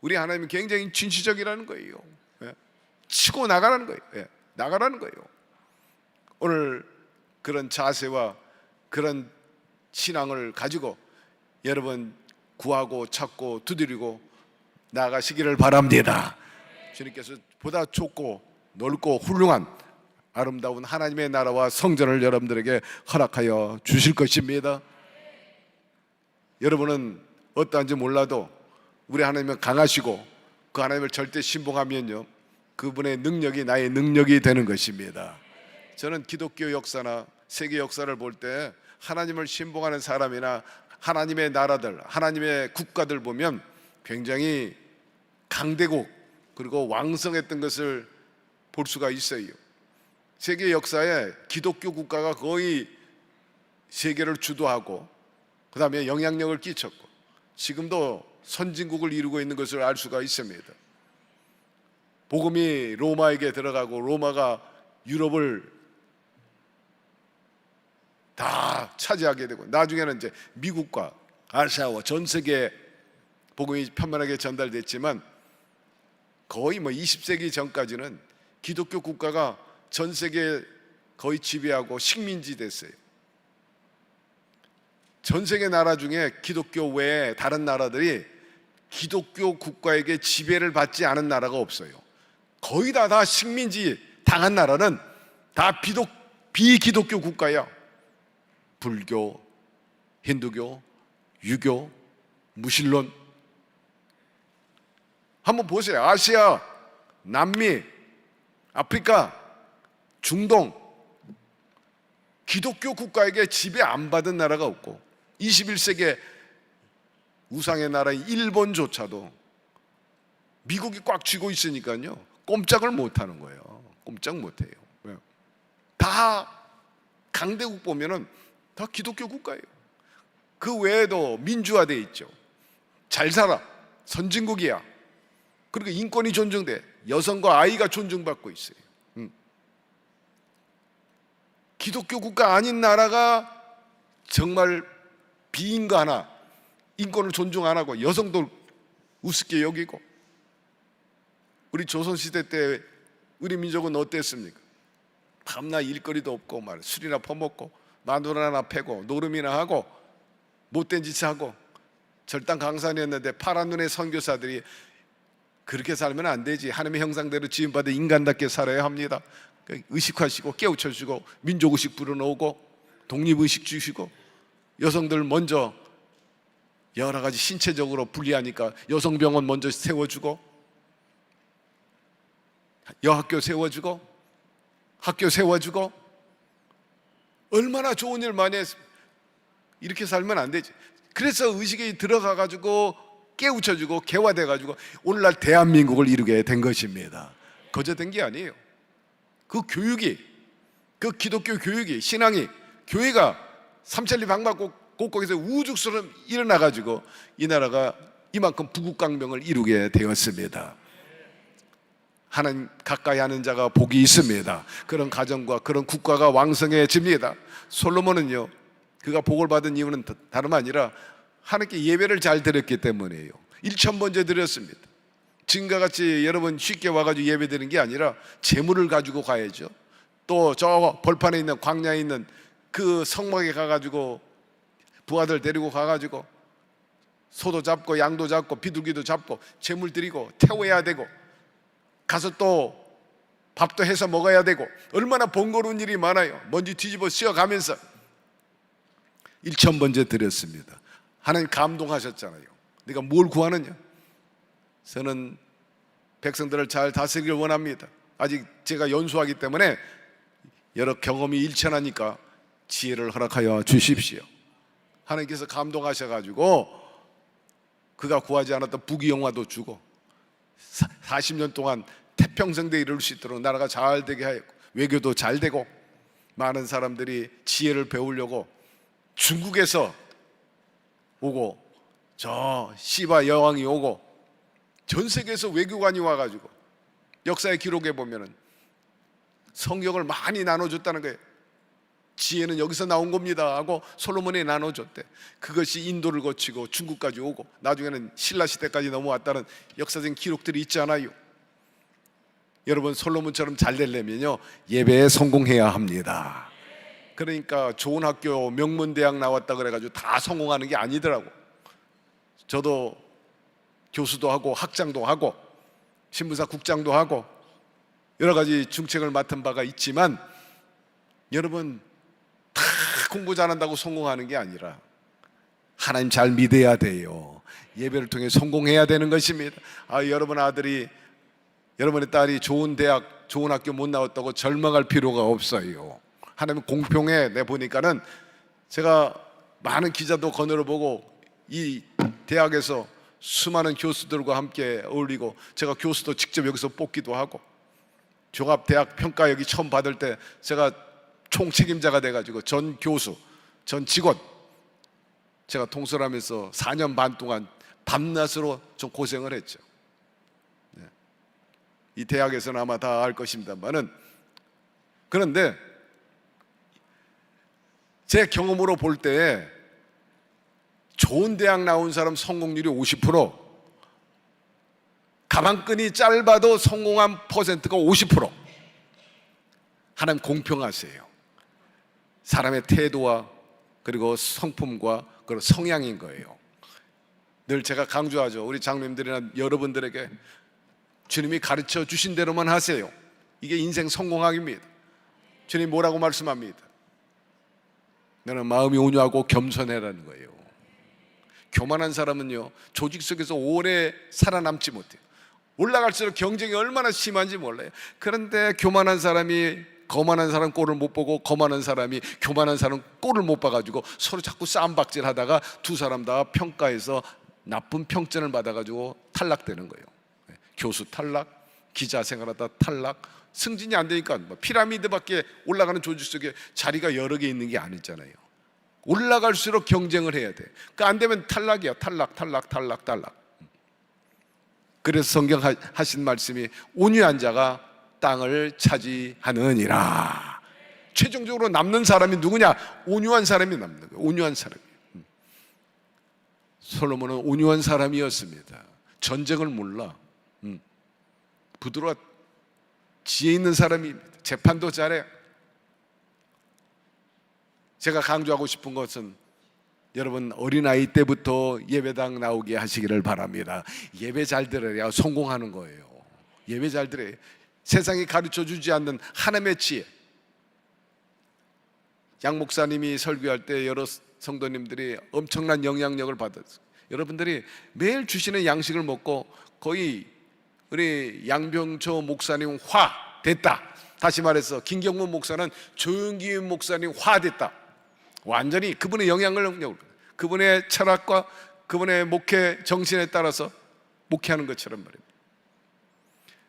우리 하나님은 굉장히 진취적이라는 거예요. 예. 치고 나가라는 거예요. 예. 나가라는 거예요. 오늘 그런 자세와 그런 신앙을 가지고 여러분 구하고 찾고 두드리고 나가시기를 바랍니다. 주님께서 보다 좋고 넓고 훌륭한 아름다운 하나님의 나라와 성전을 여러분들에게 허락하여 주실 것입니다. 여러분은 어떠한지 몰라도 우리 하나님은 강하시고 그 하나님을 절대 신봉하면요 그분의 능력이 나의 능력이 되는 것입니다. 저는 기독교 역사나 세계 역사를 볼 때 하나님을 신봉하는 사람이나 하나님의 나라들, 하나님의 국가들 보면 굉장히 강대국 그리고 왕성했던 것을 볼 수가 있어요. 세계 역사에 기독교 국가가 거의 세계를 주도하고 그 다음에 영향력을 끼쳤고 지금도 선진국을 이루고 있는 것을 알 수가 있습니다. 복음이 로마에게 들어가고 로마가 유럽을 다 차지하게 되고 나중에는 이제 미국과 아시아와 전 세계에 복음이 편만하게 전달됐지만 거의 20세기 전까지는 기독교 국가가 전 세계에 거의 지배하고 식민지 됐어요. 전 세계 나라 중에 기독교 외에 다른 나라들이 기독교 국가에게 지배를 받지 않은 나라가 없어요. 거의 다 식민지 당한 나라는 다 비기독교 국가야. 불교, 힌두교, 유교, 무신론. 한번 보세요. 아시아, 남미, 아프리카, 중동 기독교 국가에게 지배 안 받은 나라가 없고 21세기에 우상의 나라인 일본조차도 미국이 꽉 쥐고 있으니까요 꼼짝을 못하는 거예요. 꼼짝 못해요. 다 강대국 보면은 다 기독교 국가예요. 그 외에도 민주화돼 있죠. 잘 살아. 선진국이야. 그리고 인권이 존중돼. 여성과 아이가 존중받고 있어요. 기독교 국가 아닌 나라가 정말 비인간하나 인권을 존중 안 하고 여성도 우습게 여기고. 우리 조선시대 때 우리 민족은 어땠습니까? 밤낮 일거리도 없고 술이나 퍼먹고 마누라나 패고 노름이나 하고 못된 짓 하고 절단 강산이었는데 파란 눈의 선교사들이 그렇게 살면 안 되지. 하나님의 형상대로 지음받은 인간답게 살아야 합니다. 의식하시고 깨우쳐주고 민족의식 불어넣고 독립의식 주시고 여성들 먼저 여러 가지 신체적으로 불리하니까 여성병원 먼저 세워주고 여학교 세워주고 학교 세워주고 얼마나 좋은 일 많이 했습니까? 이렇게 살면 안 되지. 그래서 의식이 들어가가지고 깨우쳐주고 개화돼가지고 오늘날 대한민국을 이루게 된 것입니다. 거저된 게 아니에요. 그 교육이, 그 기독교 교육이, 신앙이, 교회가 삼천리 방방곡곡에서 우죽처럼 일어나가지고 이 나라가 이만큼 부국강명을 이루게 되었습니다. 하나님 가까이 하는 자가 복이 있습니다. 그런 가정과 그런 국가가 왕성해집니다. 솔로몬은요, 그가 복을 받은 이유는 다름 아니라 하나님께 예배를 잘 드렸기 때문이에요. 1000번째 드렸습니다. 지금과 같이 여러분 쉽게 와가지고 예배 드리는 게 아니라 재물을 가지고 가야죠. 또 저 벌판에 있는 광야에 있는 그 성막에 가가지고 부하들 데리고 가가지고 소도 잡고 양도 잡고 비둘기도 잡고 재물 드리고 태워야 되고 가서 또 밥도 해서 먹어야 되고 얼마나 번거로운 일이 많아요. 먼지 뒤집어 씌워가면서 1000번째 드렸습니다. 하나님 감동하셨잖아요. 네가 뭘 구하느냐? 저는 백성들을 잘 다스리길 원합니다. 아직 제가 연수하기 때문에 여러 경험이 일천하니까 지혜를 허락하여 주십시오. 하나님께서 감동하셔가지고 그가 구하지 않았던 부귀영화도 주고 40년 동안 태평성대에 이룰 수 있도록 나라가 잘 되게 하였고 외교도 잘 되고 많은 사람들이 지혜를 배우려고 중국에서 오고 저 시바 여왕이 오고 전 세계에서 외교관이 와가지고 역사의 기록에 보면은 성경을 많이 나눠줬다는 거예요. 지혜는 여기서 나온 겁니다 하고 솔로몬이 나눠줬대. 그것이 인도를 거치고 중국까지 오고 나중에는 신라 시대까지 넘어왔다는 역사적인 기록들이 있잖아요. 여러분, 솔로몬처럼 잘 되려면요, 예배에 성공해야 합니다. 그러니까 좋은 학교 명문대학 나왔다 그래가지고 다 성공하는 게 아니더라고. 저도 교수도 하고 학장도 하고 신부사 국장도 하고 여러 가지 중책을 맡은 바가 있지만, 여러분, 다 공부 잘한다고 성공하는 게 아니라 하나님 잘 믿어야 돼요. 예배를 통해 성공해야 되는 것입니다. 여러분 아들이, 여러분의 딸이 좋은 대학, 좋은 학교 못 나왔다고 절망할 필요가 없어요. 하나님 공평해. 내 보니까는 제가 많은 기자도 거느려보고 이 대학에서 수많은 교수들과 함께 어울리고, 제가 교수도 직접 여기서 뽑기도 하고, 종합대학 평가 여기 처음 받을 때 제가 총책임자가 돼가지고 전 교수, 전 직원 제가 통솔하면서 4년 반 동안 밤낮으로 좀 고생을 했죠. 이 대학에서는 아마 다 알 것입니다만은, 그런데 제 경험으로 볼 때 좋은 대학 나온 사람 성공률이 50%, 가방끈이 짧아도 성공한 퍼센트가 50%. 하나님 공평하세요. 사람의 태도와 그리고 성품과 그리고 성향인 거예요. 늘 제가 강조하죠. 우리 장로님들이나 여러분들에게 주님이 가르쳐 주신 대로만 하세요. 이게 인생 성공학입니다. 주님 뭐라고 말씀합니다? 너는 마음이 온유하고 겸손해라는 거예요. 교만한 사람은요, 조직 속에서 오래 살아남지 못해요. 올라갈수록 경쟁이 얼마나 심한지 몰라요. 그런데 교만한 사람이 거만한 사람 꼴을 못 보고, 거만한 사람이 교만한 사람 꼴을 못 봐가지고 서로 자꾸 싸움박질 하다가 두 사람 다 평가에서 나쁜 평점을 받아가지고 탈락되는 거예요. 교수 탈락, 기자 생활하다 탈락, 승진이 안 되니까 피라미드밖에 올라가는 조직 속에 자리가 여러 개 있는 게 아니잖아요. 올라갈수록 경쟁을 해야 돼. 그 안 되면 탈락이야. 탈락. 그래서 성경 하신 말씀이 온유한 자가 땅을 차지하느니라. 최종적으로 남는 사람이 누구냐? 온유한 사람이 남는 거예요. 온유한 사람이. 솔로몬은 온유한 사람이었습니다. 전쟁을 몰라. 부드러워, 지혜 있는 사람입니다. 재판도 잘해요. 제가 강조하고 싶은 것은, 여러분 어린아이 때부터 예배당 나오게 하시기를 바랍니다. 예배 잘 들어야 성공하는 거예요. 예배 잘 들어야. 세상이 가르쳐주지 않는 하나님의 지혜. 양 목사님이 설교할 때 여러 성도님들이 엄청난 영향력을 받았어요. 여러분들이 매일 주시는 양식을 먹고 거의 우리 양병초 목사님 화 됐다. 다시 말해서 김경문 목사는 조용기 목사님 화 됐다. 완전히 그분의 영향력을, 그분의 철학과 그분의 목회 정신에 따라서 목회하는 것처럼 말입니다.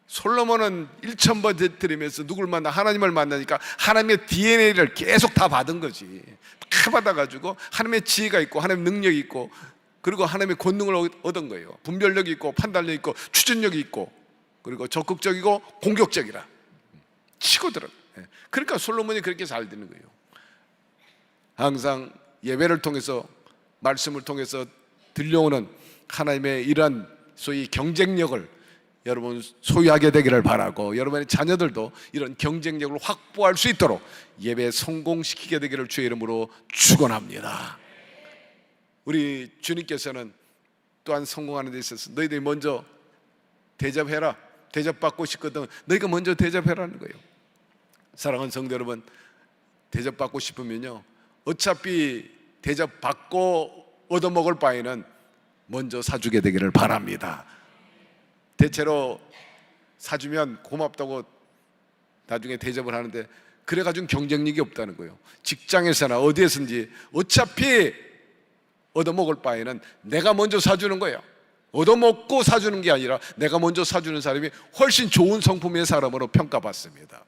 솔로몬은 1000번 드리면서 누굴 만나? 하나님을 만나니까 하나님의 DNA를 계속 다 받은 거지. 다 받아가지고 하나님의 지혜가 있고 하나님의 능력이 있고, 그리고 하나님의 권능을 얻은 거예요. 분별력이 있고 판단력이 있고 추진력이 있고, 그리고 적극적이고 공격적이라 치고 들어. 그러니까 솔로몬이 그렇게 잘 되는 거예요. 항상 예배를 통해서, 말씀을 통해서 들려오는 하나님의 이러한 소위 경쟁력을 여러분 소유하게 되기를 바라고, 여러분의 자녀들도 이런 경쟁력을 확보할 수 있도록 예배 성공시키게 되기를 주의 이름으로 축원합니다. 우리 주님께서는 또한 성공하는 데 있어서 너희들이 먼저 대접해라. 대접받고 싶거든 너희가 먼저 대접해라는 거예요. 사랑하는 성도 여러분, 대접받고 싶으면요, 어차피 대접받고 얻어먹을 바에는 먼저 사주게 되기를 바랍니다. 대체로 사주면 고맙다고 나중에 대접을 하는데, 그래가지고 경쟁력이 없다는 거예요. 직장에서나 어디에서든지 어차피 얻어먹을 바에는 내가 먼저 사주는 거예요. 얻어먹고 사주는 게 아니라 내가 먼저 사주는 사람이 훨씬 좋은 성품의 사람으로 평가받습니다.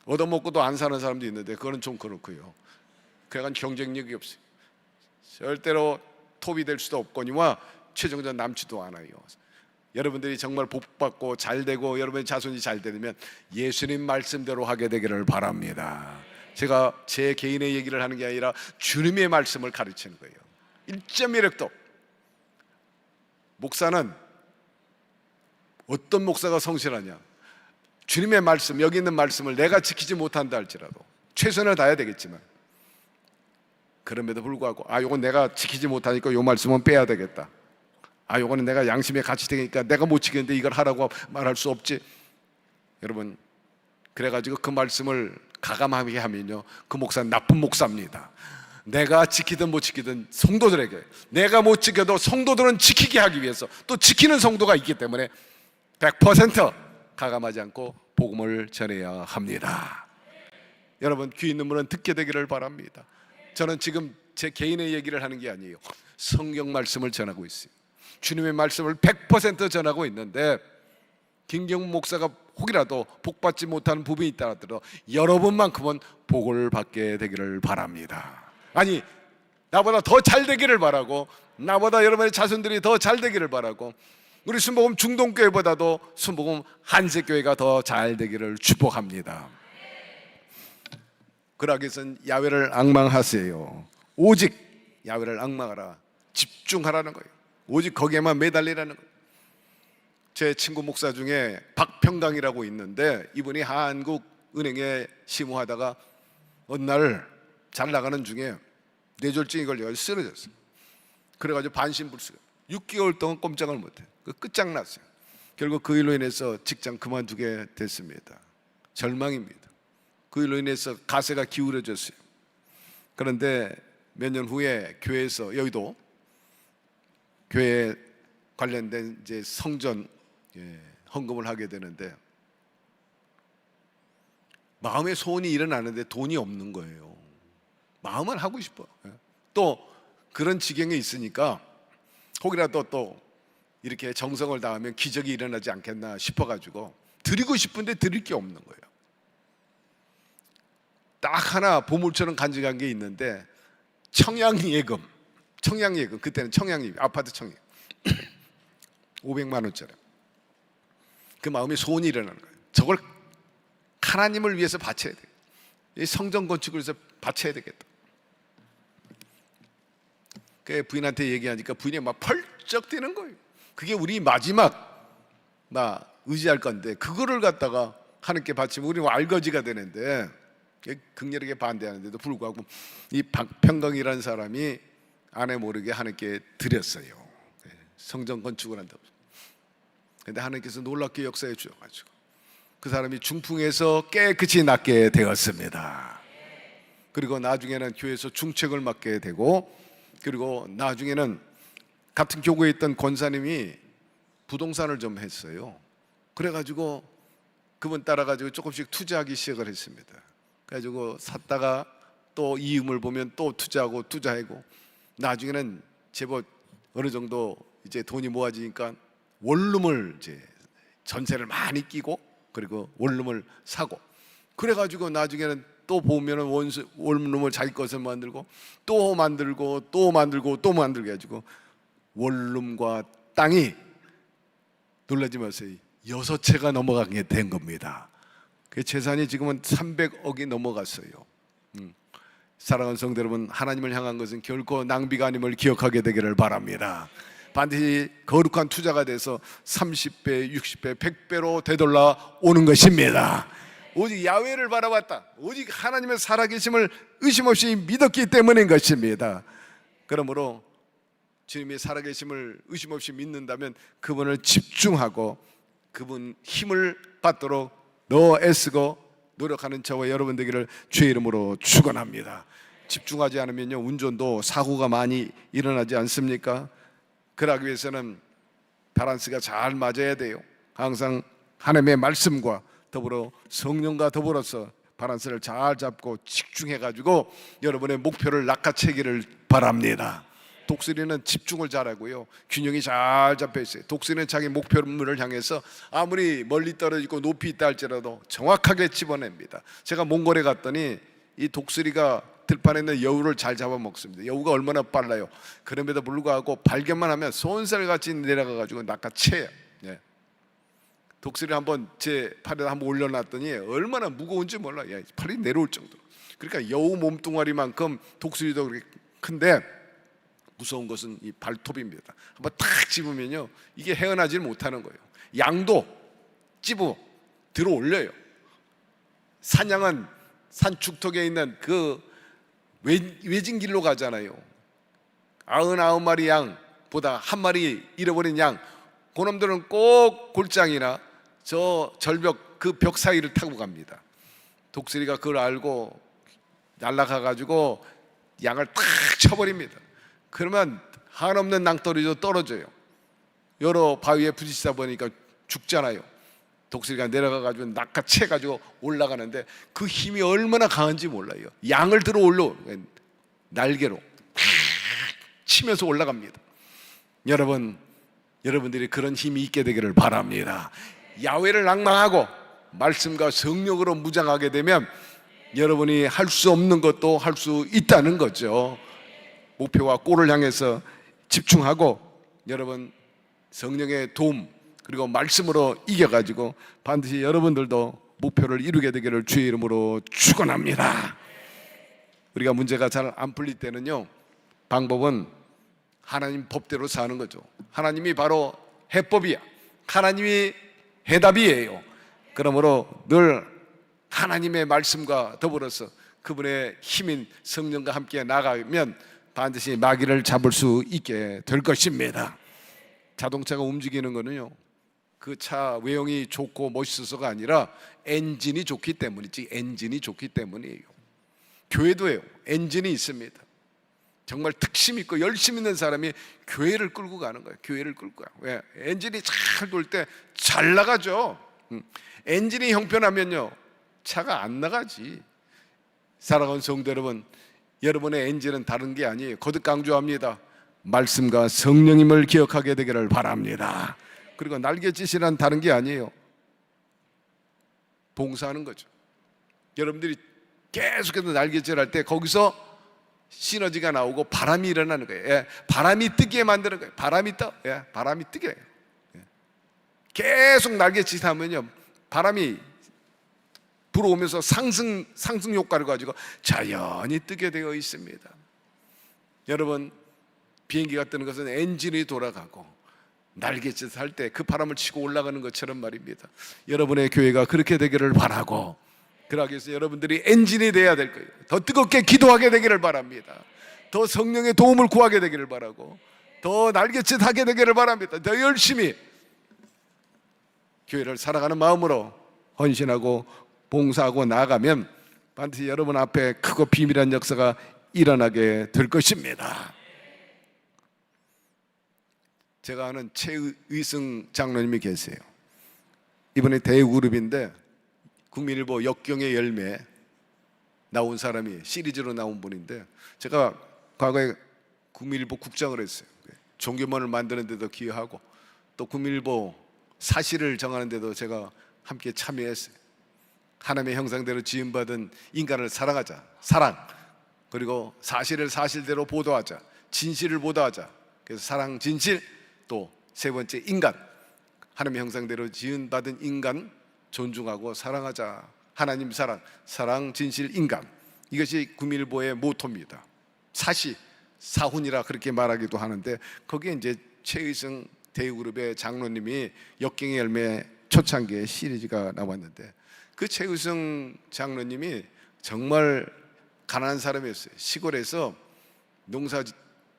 얻어먹고도 안 사는 사람도 있는데 그거는 좀 그렇고요. 그러니까 경쟁력이 없어요. 절대로 톱이 될 수도 없거니와 최종전 남지도 않아요. 여러분들이 정말 복받고 잘되고 여러분의 자손이 잘 되면 예수님 말씀대로 하게 되기를 바랍니다. 제가 제 개인의 얘기를 하는 게 아니라 주님의 말씀을 가르치는 거예요. 1.1획도 목사는 어떤 목사가 성실하냐? 주님의 말씀, 여기 있는 말씀을 내가 지키지 못한다 할지라도 최선을 다해야 되겠지만, 그럼에도 불구하고 요건 내가 지키지 못하니까 요 말씀은 빼야 되겠다, 요거는 내가 양심의 가치 되니까 내가 못 지키는데 이걸 하라고 말할 수 없지. 여러분, 그래가지고 그 말씀을 가감하게 하면요, 그 목사는 나쁜 목사입니다. 내가 지키든 못 지키든 성도들에게, 내가 못 지켜도 성도들은 지키게 하기 위해서 또 지키는 성도가 있기 때문에 100% 가감하지 않고 복음을 전해야 합니다. 여러분, 귀 있는 분은 듣게 되기를 바랍니다. 저는 지금 제 개인의 얘기를 하는 게 아니에요. 성경 말씀을 전하고 있어요. 주님의 말씀을 100% 전하고 있는데, 김경문 목사가 혹이라도 복받지 못하는 부분이 있다 하더라도 여러분만큼은 복을 받게 되기를 바랍니다. 아니, 나보다 더 잘 되기를 바라고, 나보다 여러분의 자손들이 더 잘 되기를 바라고, 우리 순복음 중동교회보다도 순복음 한색교회가 더 잘 되기를 축복합니다. 그러기 위해서는 야훼를 앙망하세요. 오직 야훼를 앙망하라, 집중하라는 거예요. 오직 거기에만 매달리라는 거예요. 제 친구 목사 중에 박평강이라고 있는데, 이분이 한국은행에 시무하다가 어느 날 잘 나가는 중에 뇌졸중이 걸려서 쓰러졌어요. 그래가지고 반신불수 6개월 동안 꼼짝을 못해요. 끝장났어요. 결국 그 일로 인해서 직장 그만두게 됐습니다. 절망입니다. 그 일로 인해서 가세가 기울어졌어요. 그런데 몇 년 후에 교회에서, 여의도 교회 관련된 이제 성전 헌금을 하게 되는데, 마음의 소원이 일어나는데 돈이 없는 거예요. 마음은 하고 싶어. 또 그런 지경에 있으니까 혹이라도 또 이렇게 정성을 다하면 기적이 일어나지 않겠나 싶어가지고 드리고 싶은데 드릴 게 없는 거예요. 딱 하나 보물처럼 간직한 게 있는데, 청양예금, 그때는 청양예금, 아파트 청약 500만 원짜리. 그 마음에 소원이 일어나는 거예요. 저걸 하나님을 위해서 바쳐야 돼. 이 성전 건축을 위해서 바쳐야 되겠다. 그 부인한테 얘기하니까 부인이 막 펄쩍 뛰는 거예요. 그게 우리 마지막 의지할 건데, 그거를 갖다가 하나님께 바치면 우리는 알거지가 되는데, 극렬하게 반대하는데도 불구하고 이 박평강이라는 사람이 아내 모르게 하나님께 드렸어요. 성전 건축을 한다고. 근데 하나님께서 놀랍게 역사해 주셔가지고 그 사람이 중풍에서 깨끗이 낫게 되었습니다. 그리고 나중에는 교회에서 중책을 맡게 되고, 그리고 나중에는 같은 교구에 있던 권사님이 부동산을 좀 했어요. 그래가지고 그분 따라가지고 조금씩 투자하기 시작을 했습니다. 그래가지고 샀다가 또 이익을 보면 또 투자하고 나중에는 제법 어느 정도 이제 돈이 모아지니까 원룸을 이제 전세를 많이 끼고, 그리고 원룸을 사고, 그래가지고 나중에는 또 보면은 원룸을 자기 것을 만들고 또 만들고 해가지고 원룸과 땅이 놀라지 마세요, 6채가 넘어가게 된 겁니다. 그 재산이 지금은 300억이 넘어갔어요. 사랑하는 성도 여러분, 하나님을 향한 것은 결코 낭비가 아님을 기억하게 되기를 바랍니다. 반드시 거룩한 투자가 돼서 30배, 60배, 100배로 되돌아 오는 것입니다. 오직 야훼를 바라봤다, 오직 하나님의 살아계심을 의심 없이 믿었기 때문인 것입니다. 그러므로 주님의 살아계심을 의심 없이 믿는다면 그분을 집중하고 그분 힘을 받도록 애쓰고 노력하는 저와 여러분 되기를 주의 이름으로 축원합니다. 집중하지 않으면요, 운전도 사고가 많이 일어나지 않습니까? 그러기 위해서는 밸런스가 잘 맞아야 돼요. 항상 하나님의 말씀과 더불어 성령과 더불어서 밸런스를 잘 잡고 집중해가지고 여러분의 목표를 낚아채기를 바랍니다. 독수리는 집중을 잘하고요, 균형이 잘 잡혀 있어요. 독수리는 자기 목표물을 향해서 아무리 멀리 떨어지고 높이 있다 할지라도 정확하게 집어냅니다. 제가 몽골에 갔더니 이 독수리가 들판에 있는 여우를 잘 잡아먹습니다. 여우가 얼마나 빨라요. 그럼에도 불구하고 발견만 하면 손살같이 내려가가지고 낚아채요. 독수리를 한번 제 팔에다 한번 올려놨더니 얼마나 무거운지 몰라. 야, 팔이 내려올 정도로. 그러니까 여우 몸뚱아리만큼 독수리도 그렇게 큰데 무서운 것은 이 발톱입니다. 한번 탁 집으면요, 이게 헤어나질 못하는 거예요. 양도 집어 들어 올려요. 사냥은 산 축턱에 있는 그 외진 길로 가잖아요. 99마리 양보다 한 마리 잃어버린 양, 그놈들은 꼭 골장이나 저 절벽 그 벽 사이를 타고 갑니다. 독수리가 그걸 알고 날아가 가지고 양을 탁 쳐버립니다. 그러면 한없는 낭떠러지도 떨어져요. 여러 바위에 부딪히다 보니까 죽잖아요. 독수리가 내려가 가지고 낚아채 가지고 올라가는데 그 힘이 얼마나 강한지 몰라요. 양을 들어 올려 날개로 치면서 올라갑니다. 여러분들이 그런 힘이 있게 되기를 바랍니다. 야훼를 낭망하고 말씀과 성령으로 무장하게 되면 여러분이 할 수 없는 것도 할 수 있다는 거죠. 목표와 골을 향해서 집중하고 여러분 성령의 도움 그리고 말씀으로 이겨가지고 반드시 여러분들도 목표를 이루게 되기를 주의 이름으로 축원합니다. 우리가 문제가 잘 안 풀릴 때는요, 방법은 하나님 법대로 사는 거죠. 하나님이 바로 해법이야. 하나님이 해답이에요. 그러므로 늘 하나님의 말씀과 더불어서 그분의 힘인 성령과 함께 나가면 반드시 마귀를 잡을 수 있게 될 것입니다. 자동차가 움직이는 거는요, 그 차 외형이 좋고 멋있어서가 아니라 엔진이 좋기 때문이지. 엔진이 좋기 때문이에요. 교회도요, 엔진이 있습니다. 정말 특심 있고 열심 있는 사람이 교회를 끌고 가는 거예요. 교회를 끌고 가요. 왜? 엔진이 잘 돌 때 잘 나가죠. 엔진이 형편하면요, 차가 안 나가지. 사랑하는 성도 여러분, 여러분의 엔진은 다른 게 아니에요. 거듭 강조합니다. 말씀과 성령님을 기억하게 되기를 바랍니다. 그리고 날갯짓이란 다른 게 아니에요. 봉사하는 거죠. 여러분들이 계속해서 날갯짓할 때 거기서 시너지가 나오고 바람이 일어나는 거예요. 예, 바람이 뜨게 만드는 거예요. 바람이 떠. 예, 바람이 뜨게 해요. 예. 계속 날갯짓 하면요, 바람이 불어오면서 상승 효과를 가지고 자연히 뜨게 되어 있습니다. 여러분, 비행기가 뜨는 것은 엔진이 돌아가고 날갯짓 할 때 그 바람을 치고 올라가는 것처럼 말입니다. 여러분의 교회가 그렇게 되기를 바라고, 그러기 위해서 여러분들이 엔진이 돼야 될 거예요. 더 뜨겁게 기도하게 되기를 바랍니다. 더 성령의 도움을 구하게 되기를 바라고, 더 날갯짓 하게 되기를 바랍니다. 더 열심히 교회를 살아가는 마음으로 헌신하고 봉사하고 나아가면 반드시 여러분 앞에 크고 비밀한 역사가 일어나게 될 것입니다. 제가 아는 최의승 장로님이 계세요. 이번에 대그룹인데 국민일보 역경의 열매 나온 사람이 시리즈로 나온 분인데, 제가 과거에 국민일보 국장을 했어요. 종교문을 만드는 데도 기여하고 또 국민일보 사실을 정하는 데도 제가 함께 참여했어요. 하나님의 형상대로 지음받은 인간을 사랑하자, 사랑, 그리고 사실을 사실대로 보도하자, 진실을 보도하자. 그래서 사랑, 진실, 또 세 번째 인간, 하나님의 형상대로 지음받은 인간 존중하고 사랑하자. 하나님 사랑, 사랑, 진실, 인간. 이것이 국민일보의 모토입니다. 사시, 사훈이라 그렇게 말하기도 하는데, 거기에 이제 최의승 대그룹의 장로님이 역경의 열매 초창기에 시리즈가 나왔는데, 그 최의승 장로님이 정말 가난한 사람이었어요. 시골에서 농사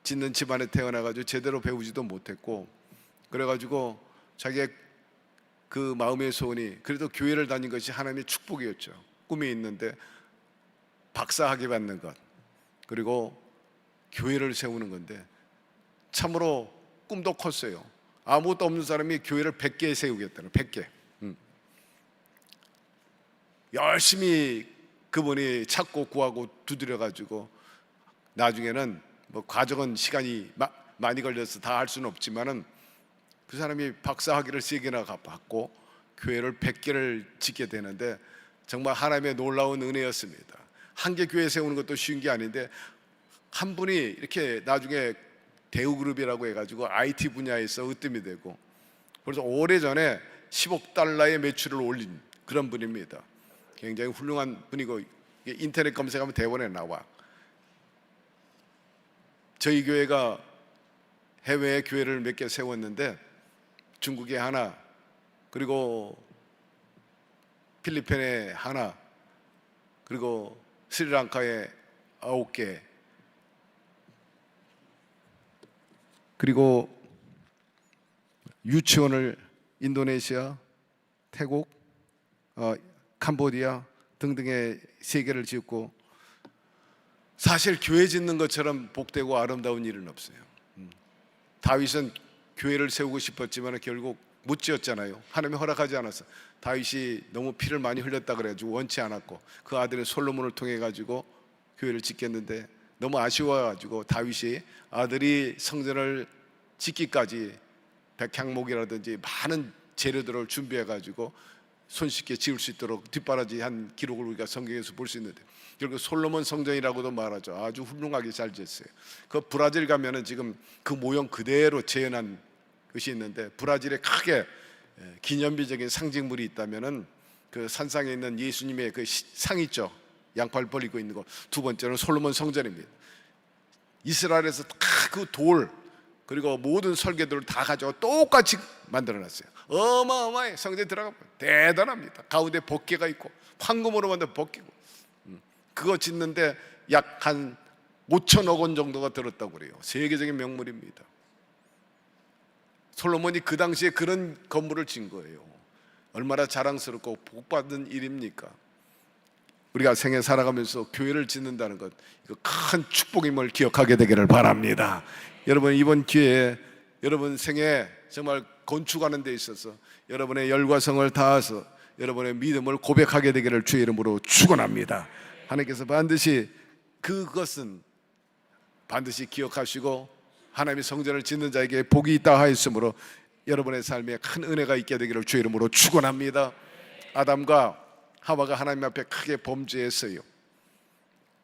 짓는 집안에 태어나가지고 제대로 배우지도 못했고, 그래가지고 자기의 그 마음의 소원이 그래도 교회를 다닌 것이 하나님의 축복이었죠. 꿈이 있는데 박사학위 받는 것, 그리고 교회를 세우는 건데 참으로 꿈도 컸어요. 아무것도 없는 사람이 교회를 100개 세우겠다는, 100개. 열심히 그분이 찾고 구하고 두드려가지고 나중에는 뭐 과정은 시간이 많이 걸려서 다 할 수는 없지만은 그 사람이 박사학위를 3개나 받고 교회를 100개를 짓게 되는데 정말 하나님의 놀라운 은혜였습니다. 한 개 교회 세우는 것도 쉬운 게 아닌데 한 분이 이렇게 나중에 대우그룹이라고 해가지고 IT 분야에서 으뜸이 되고, 그래서 오래전에 10억 달러의 매출을 올린 그런 분입니다. 굉장히 훌륭한 분이고 인터넷 검색하면 대본에 나와. 저희 교회가 해외에 교회를 몇 개 세웠는데 중국에 하나, 그리고 필리핀에 하나, 그리고 스리랑카에 9개, 그리고 유치원을 인도네시아, 태국, 캄보디아 등등의 3개를 지었고, 사실 교회 짓는 것처럼 복되고 아름다운 일은 없어요. 다윗은 교회를 세우고 싶었지만 결국 못 지었잖아요. 하나님이 허락하지 않았어. 다윗이 너무 피를 많이 흘렸다 그래가지고 원치 않았고, 그 아들인 솔로몬을 통해 가지고 교회를 짓겠는데 너무 아쉬워가지고 다윗이 아들이 성전을 짓기까지 백향목이라든지 많은 재료들을 준비해 가지고 손쉽게 지을 수 있도록 뒷바라지한 기록을 우리가 성경에서 볼 수 있는데, 결국 솔로몬 성전이라고도 말하죠. 아주 훌륭하게 잘 지었어요. 그 브라질 가면은 지금 그 모형 그대로 재현한 것이 있는데, 브라질에 크게 기념비적인 상징물이 있다면은 그 산상에 있는 예수님의 그 상 있죠. 양팔 벌리고 있는 거. 두 번째는 솔로몬 성전입니다. 이스라엘에서 다 그 돌, 그리고 모든 설계도를 다 가지고 똑같이 만들어놨어요. 어마어마해. 성전에 들어가면 대단합니다. 가운데 법궤가 있고 황금으로 만든 법궤고, 그거 짓는데 약 한 5천억 원 정도가 들었다고 그래요. 세계적인 명물입니다. 솔로몬이 그 당시에 그런 건물을 진 거예요. 얼마나 자랑스럽고 복받은 일입니까? 우리가 생애 살아가면서 교회를 짓는다는 것, 이거 큰 축복임을 기억하게 되기를 바랍니다. 여러분, 이번 기회에 여러분 생애 정말 건축하는 데 있어서 여러분의 열과 성을 다해서 여러분의 믿음을 고백하게 되기를 주의 이름으로 축원합니다. 하나님께서 반드시 그것은 반드시 기억하시고 하나님의 성전을 짓는 자에게 복이 있다 하였으므로 여러분의 삶에 큰 은혜가 있게 되기를 주의 이름으로 축원합니다. 아담과 하와가 하나님 앞에 크게 범죄했어요.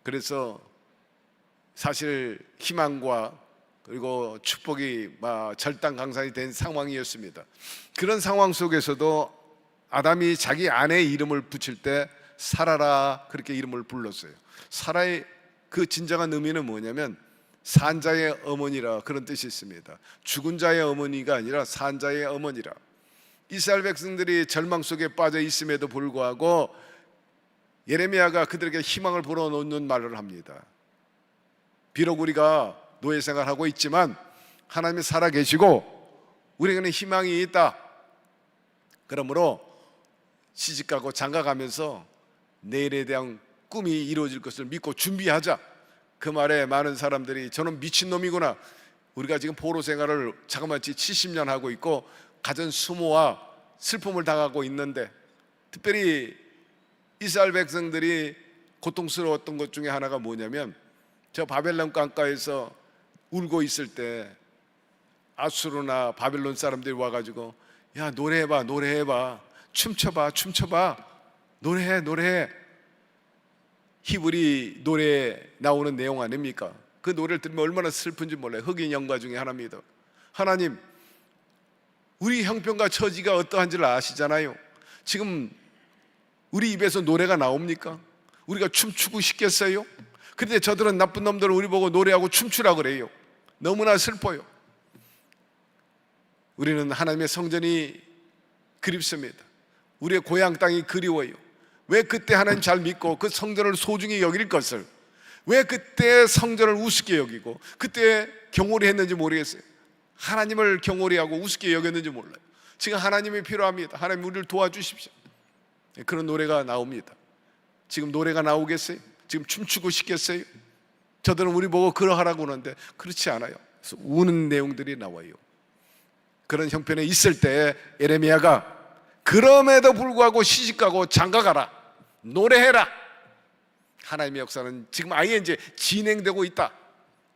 그래서 사실 희망과 그리고 축복이 절단강산이 된 상황이었습니다. 그런 상황 속에서도 아담이 자기 아내의 이름을 붙일 때 사라라 그렇게 이름을 불렀어요. 사라의 그 진정한 의미는 뭐냐면 산자의 어머니라, 그런 뜻이 있습니다. 죽은 자의 어머니가 아니라 산자의 어머니라. 이스라엘 백성들이 절망 속에 빠져 있음에도 불구하고 예레미야가 그들에게 희망을 불어넣는 말을 합니다. 비록 우리가 노예 생활하고 있지만 하나님이 살아계시고 우리에게는 희망이 있다. 그러므로 시집가고 장가가면서 내일에 대한 꿈이 이루어질 것을 믿고 준비하자. 그 말에 많은 사람들이 저는 미친놈이구나, 우리가 지금 포로 생활을 자그마치 70년 하고 있고 가진 수모와 슬픔을 당하고 있는데, 특별히 이스라엘 백성들이 고통스러웠던 것 중에 하나가 뭐냐면, 저 바벨론 강가에서 울고 있을 때 아수르나 바벨론 사람들이 와가지고 야, 노래해봐, 노래해봐, 춤춰봐, 춤춰봐, 노래해. 히브리 노래에 나오는 내용 아닙니까? 그 노래를 들으면 얼마나 슬픈지 몰라요. 흑인 영가 중에 하나입니다. 하나님, 우리 형편과 처지가 어떠한지를 아시잖아요. 지금 우리 입에서 노래가 나옵니까? 우리가 춤추고 싶겠어요? 그런데 저들은 나쁜 놈들은 우리 보고 노래하고 춤추라 그래요. 너무나 슬퍼요. 우리는 하나님의 성전이 그립습니다. 우리의 고향 땅이 그리워요. 왜 그때 하나님 잘 믿고 그 성전을 소중히 여길 것을 왜 그때 성전을 우습게 여기고 그때 경홀히 했는지 모르겠어요. 하나님을 경홀히 하고 우습게 여겼는지 몰라요. 지금 하나님이 필요합니다. 하나님 우리를 도와주십시오. 그런 노래가 나옵니다. 지금 노래가 나오겠어요? 지금 춤추고 싶겠어요? 저들은 우리 보고 그러하라고 하는데 그렇지 않아요. 그래서 우는 내용들이 나와요. 그런 형편에 있을 때 예레미야가 그럼에도 불구하고 시집가고 장가가라, 노래해라. 하나님의 역사는 지금 아예 이제 진행되고 있다.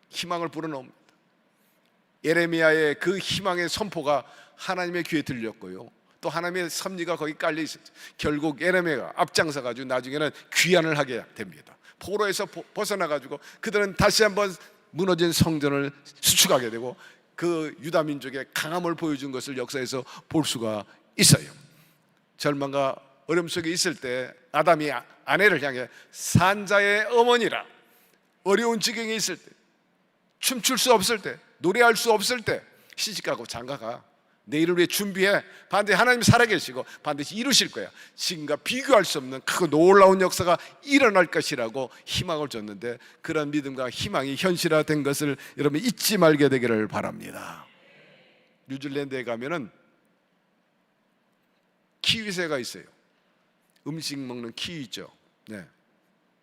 희망을 불어넣습니다. 예레미야의 그 희망의 선포가 하나님의 귀에 들렸고요, 또 하나님의 섭리가 거기 깔려 있었죠. 결국 예레미야가 앞장서가지고 나중에는 귀환을 하게 됩니다. 포로에서 벗어나가지고 그들은 다시 한번 무너진 성전을 수축하게 되고 그 유다 민족의 강함을 보여준 것을 역사에서 볼 수가 있어요. 절망과 어려움 속에 있을 때 아담이 아내를 향해 산자의 어머니라, 어려운 지경에 있을 때, 춤출 수 없을 때, 노래할 수 없을 때 시집가고 장가가. 내일을 위해 준비해. 반드시 하나님이 살아계시고 반드시 이루실 거야. 지금과 비교할 수 없는 크고 놀라운 역사가 일어날 것이라고 희망을 줬는데, 그런 믿음과 희망이 현실화된 것을 여러분 잊지 말게 되기를 바랍니다. 뉴질랜드에 가면은 키위새가 있어요. 음식 먹는 키위 있죠. 네.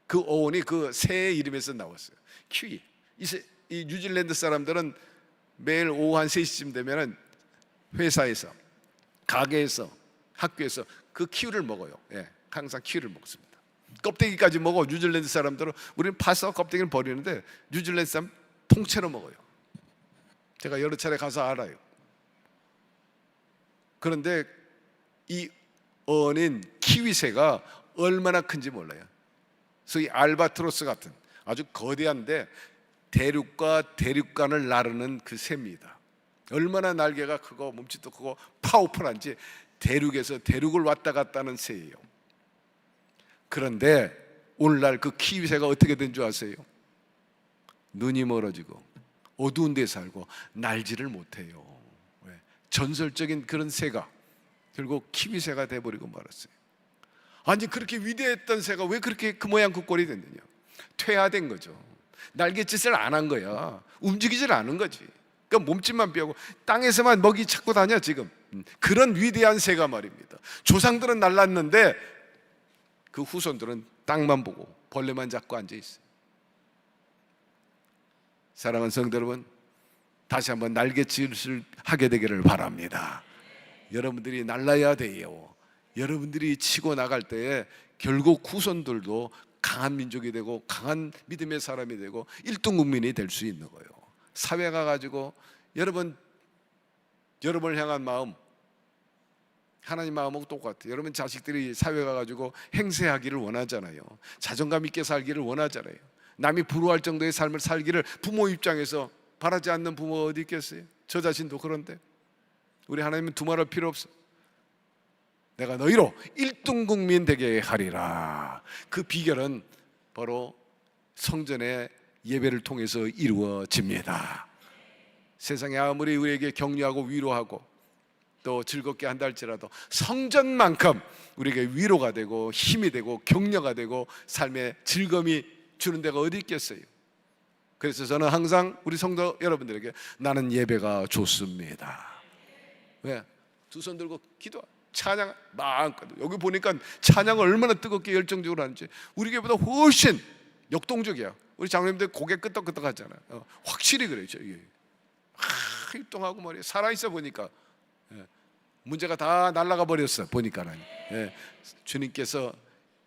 그 어원이 그 새의 이름에서 나왔어요. 키위. 이 뉴질랜드 사람들은 매일 오후 한 3시쯤 되면은 회사에서, 가게에서, 학교에서 그 키위를 먹어요. 예, 항상 키위를 먹습니다. 껍데기까지 먹어. 뉴질랜드 사람들은, 우리는 파서 껍데기를 버리는데 뉴질랜드 사람 통째로 먹어요. 제가 여러 차례 가서 알아요. 그런데 이 어린 키위새가 얼마나 큰지 몰라요. 소위 알바트로스 같은 아주 거대한데 대륙과 대륙간을 나르는 그 새입니다. 얼마나 날개가 크고 몸집도 크고 파워풀한지 대륙에서 대륙을 왔다 갔다 하는 새예요. 그런데 오늘날 그 키위새가 어떻게 된 줄 아세요? 눈이 멀어지고 어두운 데 살고 날지를 못해요. 왜? 전설적인 그런 새가 결국 키위새가 돼버리고 말았어요. 아니, 그렇게 위대했던 새가 왜 그렇게 그 모양 그 꼴이 됐느냐? 퇴화된 거죠. 날갯짓을 안 한 거야. 움직이질 않은 거지. 그러니까 몸집만 비하고 땅에서만 먹이 찾고 다녀 지금. 그런 위대한 새가 말입니다. 조상들은 날랐는데 그 후손들은 땅만 보고 벌레만 잡고 앉아 있어요. 사랑하는 성도 여러분, 다시 한번 날갯짓을 하게 되기를 바랍니다. 여러분들이 날라야 돼요. 여러분들이 치고 나갈 때에 결국 후손들도 강한 민족이 되고 강한 믿음의 사람이 되고 1등 국민이 될 수 있는 거예요. 사회가 가지고 여러분을 향한 마음, 하나님 마음하고 똑같아요. 여러분 자식들이 사회가 가지고 행세하기를 원하잖아요. 자존감 있게 살기를 원하잖아요. 남이 부러워할 정도의 삶을 살기를 부모 입장에서 바라지 않는 부모가 어디 있겠어요? 저 자신도 그런데 우리 하나님은 두말할 필요 없어. 내가 너희로 1등 국민 되게 하리라. 그 비결은 바로 성전의 예배를 통해서 이루어집니다. 세상에 아무리 우리에게 격려하고 위로하고 또 즐겁게 한다 할지라도 성전만큼 우리에게 위로가 되고 힘이 되고 격려가 되고 삶의 즐거움이 주는 데가 어디 있겠어요? 그래서 저는 항상 우리 성도 여러분들에게 나는 예배가 좋습니다. 왜? 두 손 들고 기도, 찬양 마음껏. 여기 보니까 찬양을 얼마나 뜨겁게 열정적으로 하는지 우리 교회보다 훨씬 역동적이야. 우리 장로님들 고개 끄덕끄덕 하잖아요. 확실히 그래요. 활동하고 말이에요. 살아있어 보니까 문제가 다 날아가 버렸어 보니까는. 주님께서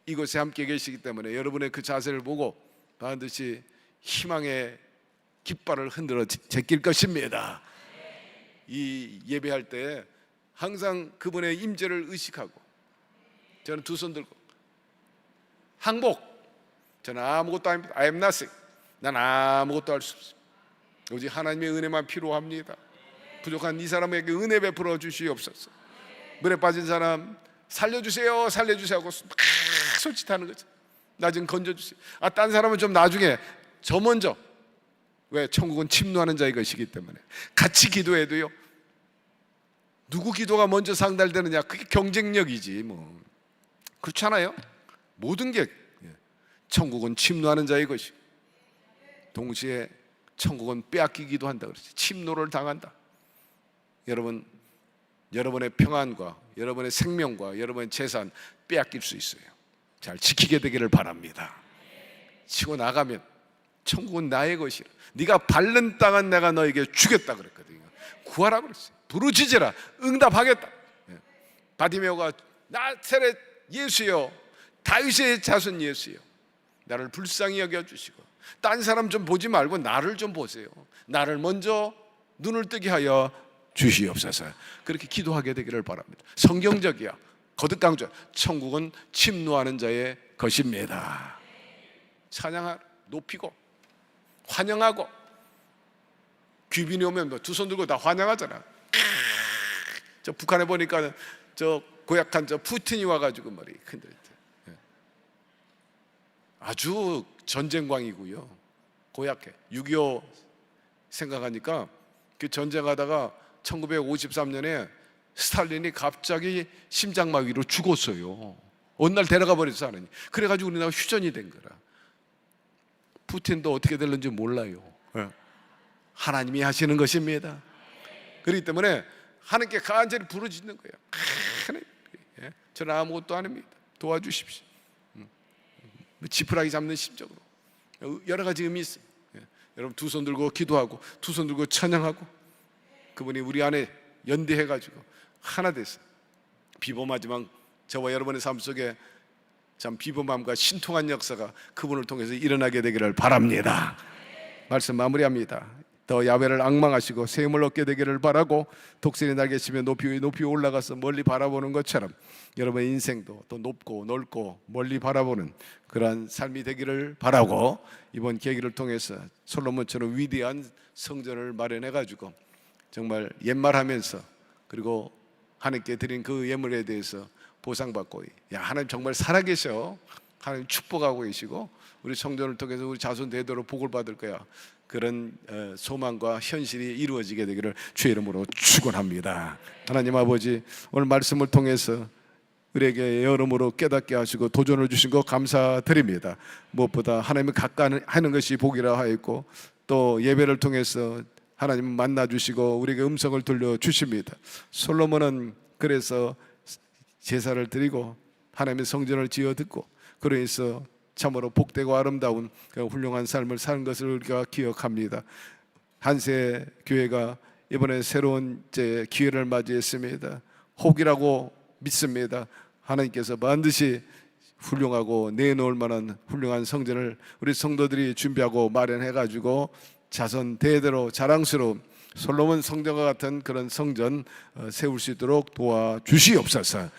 이곳에 함께 계시기 때문에 여러분의 그 자세를 보고 반드시 희망의 깃발을 흔들어 제낄 것입니다. 이 예배할 때 항상 그분의 임재를 의식하고, 저는 두 손 들고 항복, 저는 아무것도 아닙니다. I am nothing. 난 아무것도 할 수 없습니다. 오직 하나님의 은혜만 필요합니다. 부족한 이 사람에게 은혜 베풀어 주시옵소서. 물에 빠진 사람 살려주세요, 살려주세요 하고 막 소짓하는 거죠. 나 좀 건져주세요. 딴 사람은 좀 나중에, 저 먼저. 왜? 천국은 침노하는 자의 것이기 때문에. 같이 기도해도요, 누구 기도가 먼저 상달되느냐, 그게 경쟁력이지 뭐. 그렇잖아요. 모든 게 천국은 침노하는 자의 것이고 동시에 천국은 빼앗기기도 한다 그러지. 침노를 당한다. 여러분, 여러분의 평안과 여러분의 생명과 여러분의 재산 빼앗길 수 있어요. 잘 지키게 되기를 바랍니다. 치고 나가면 천국은 나의 것이라. 네가 밟는 땅은 내가 너에게 주겠다 그랬거든요. 구하라 그랬어요. 부르짖으라 응답하겠다. 바디메오가 나사렛 예수여, 다윗의 자손 예수여, 나를 불쌍히 여겨주시고 딴 사람 좀 보지 말고 나를 좀 보세요. 나를 먼저 눈을 뜨게 하여 주시옵소서. 그렇게 기도하게 되기를 바랍니다. 성경적이야. 거듭 강조, 천국은 침노하는 자의 것입니다. 찬양하, 높이고 환영하고. 귀빈이 오면 두 손 들고 다 환영하잖아. 저 북한에 보니까 저 고약한 저 푸틴이 와가지고 말이 흔들 때 아주 전쟁광이고요. 고약해. 6.25 생각하니까 그 전쟁하다가 1953년에 스탈린이 갑자기 심장마비로 죽었어요. 어느 날 데려가 버렸어 하나님. 그래가지고 우리나라가 휴전이 된 거라. 푸틴도 어떻게 될는지 몰라요. 하나님이 하시는 것입니다. 그렇기 때문에 하나님께 간절히 부르짖는 거예요. 하나님, 저는 아무것도 아닙니다. 도와주십시오. 지푸라기 잡는 심정으로 여러 가지 의미 있어요. 여러분 두 손 들고 기도하고 두 손 들고 찬양하고 그분이 우리 안에 연대해가지고 하나 돼서 비범하지만 저와 여러분의 삶 속에 참 비범함과 신통한 역사가 그분을 통해서 일어나게 되기를 바랍니다. 말씀 마무리합니다. 더 야훼를 앙망하시고 새 힘을 얻게 되기를 바라고 독수리 날개치며 높이 높이 올라가서 멀리 바라보는 것처럼 여러분의 인생도 또 높고 넓고 멀리 바라보는 그러한 삶이 되기를 바라고 이번 계기를 통해서 솔로몬처럼 위대한 성전을 마련해가지고 정말 옛말하면서 그리고 하나님께 드린 그 예물에 대해서 보상받고, 야 하나님 정말 살아계셔, 하나님 축복하고 계시고 우리 성전을 통해서 우리 자손 대대로 복을 받을 거야, 그런 소망과 현실이 이루어지게 되기를 주의 이름으로 축원합니다. 하나님 아버지, 오늘 말씀을 통해서 우리에게 여러모로 깨닫게 하시고 도전을 주신 것 감사드립니다. 무엇보다 하나님을 가까이 하는 것이 복이라 하였고 또 예배를 통해서 하나님 만나 주시고 우리에게 음성을 들려 주십니다. 솔로몬은 그래서 제사를 드리고 하나님의 성전을 지어 듣고 그래서 참으로 복되고 아름다운 그 훌륭한 삶을 사는 것을 우리가 기억합니다. 한세 교회가 이번에 새로운 기회를 맞이했습니다. 혹이라고 믿습니다. 하나님께서 반드시 훌륭하고 내놓을 만한 훌륭한 성전을 우리 성도들이 준비하고 마련해가지고 자손 대대로 자랑스러운 솔로몬 성전과 같은 그런 성전 세울 수 있도록 도와주시옵소서.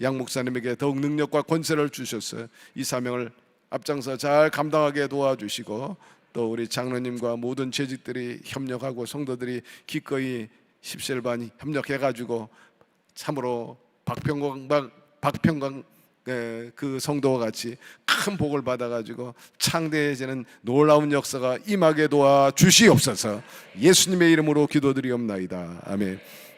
양 목사님에게 더욱 능력과 권세를 주셔서 이 사명을 앞장서 잘 감당하게 도와주시고 또 우리 장로님과 모든 재직들이 협력하고 성도들이 기꺼이 십시일반 협력해가지고 참으로 박평강 그 성도와 같이 큰 복을 받아가지고 창대해지는 놀라운 역사가 임하게 도와주시옵소서. 예수님의 이름으로 기도드리옵나이다. 아멘.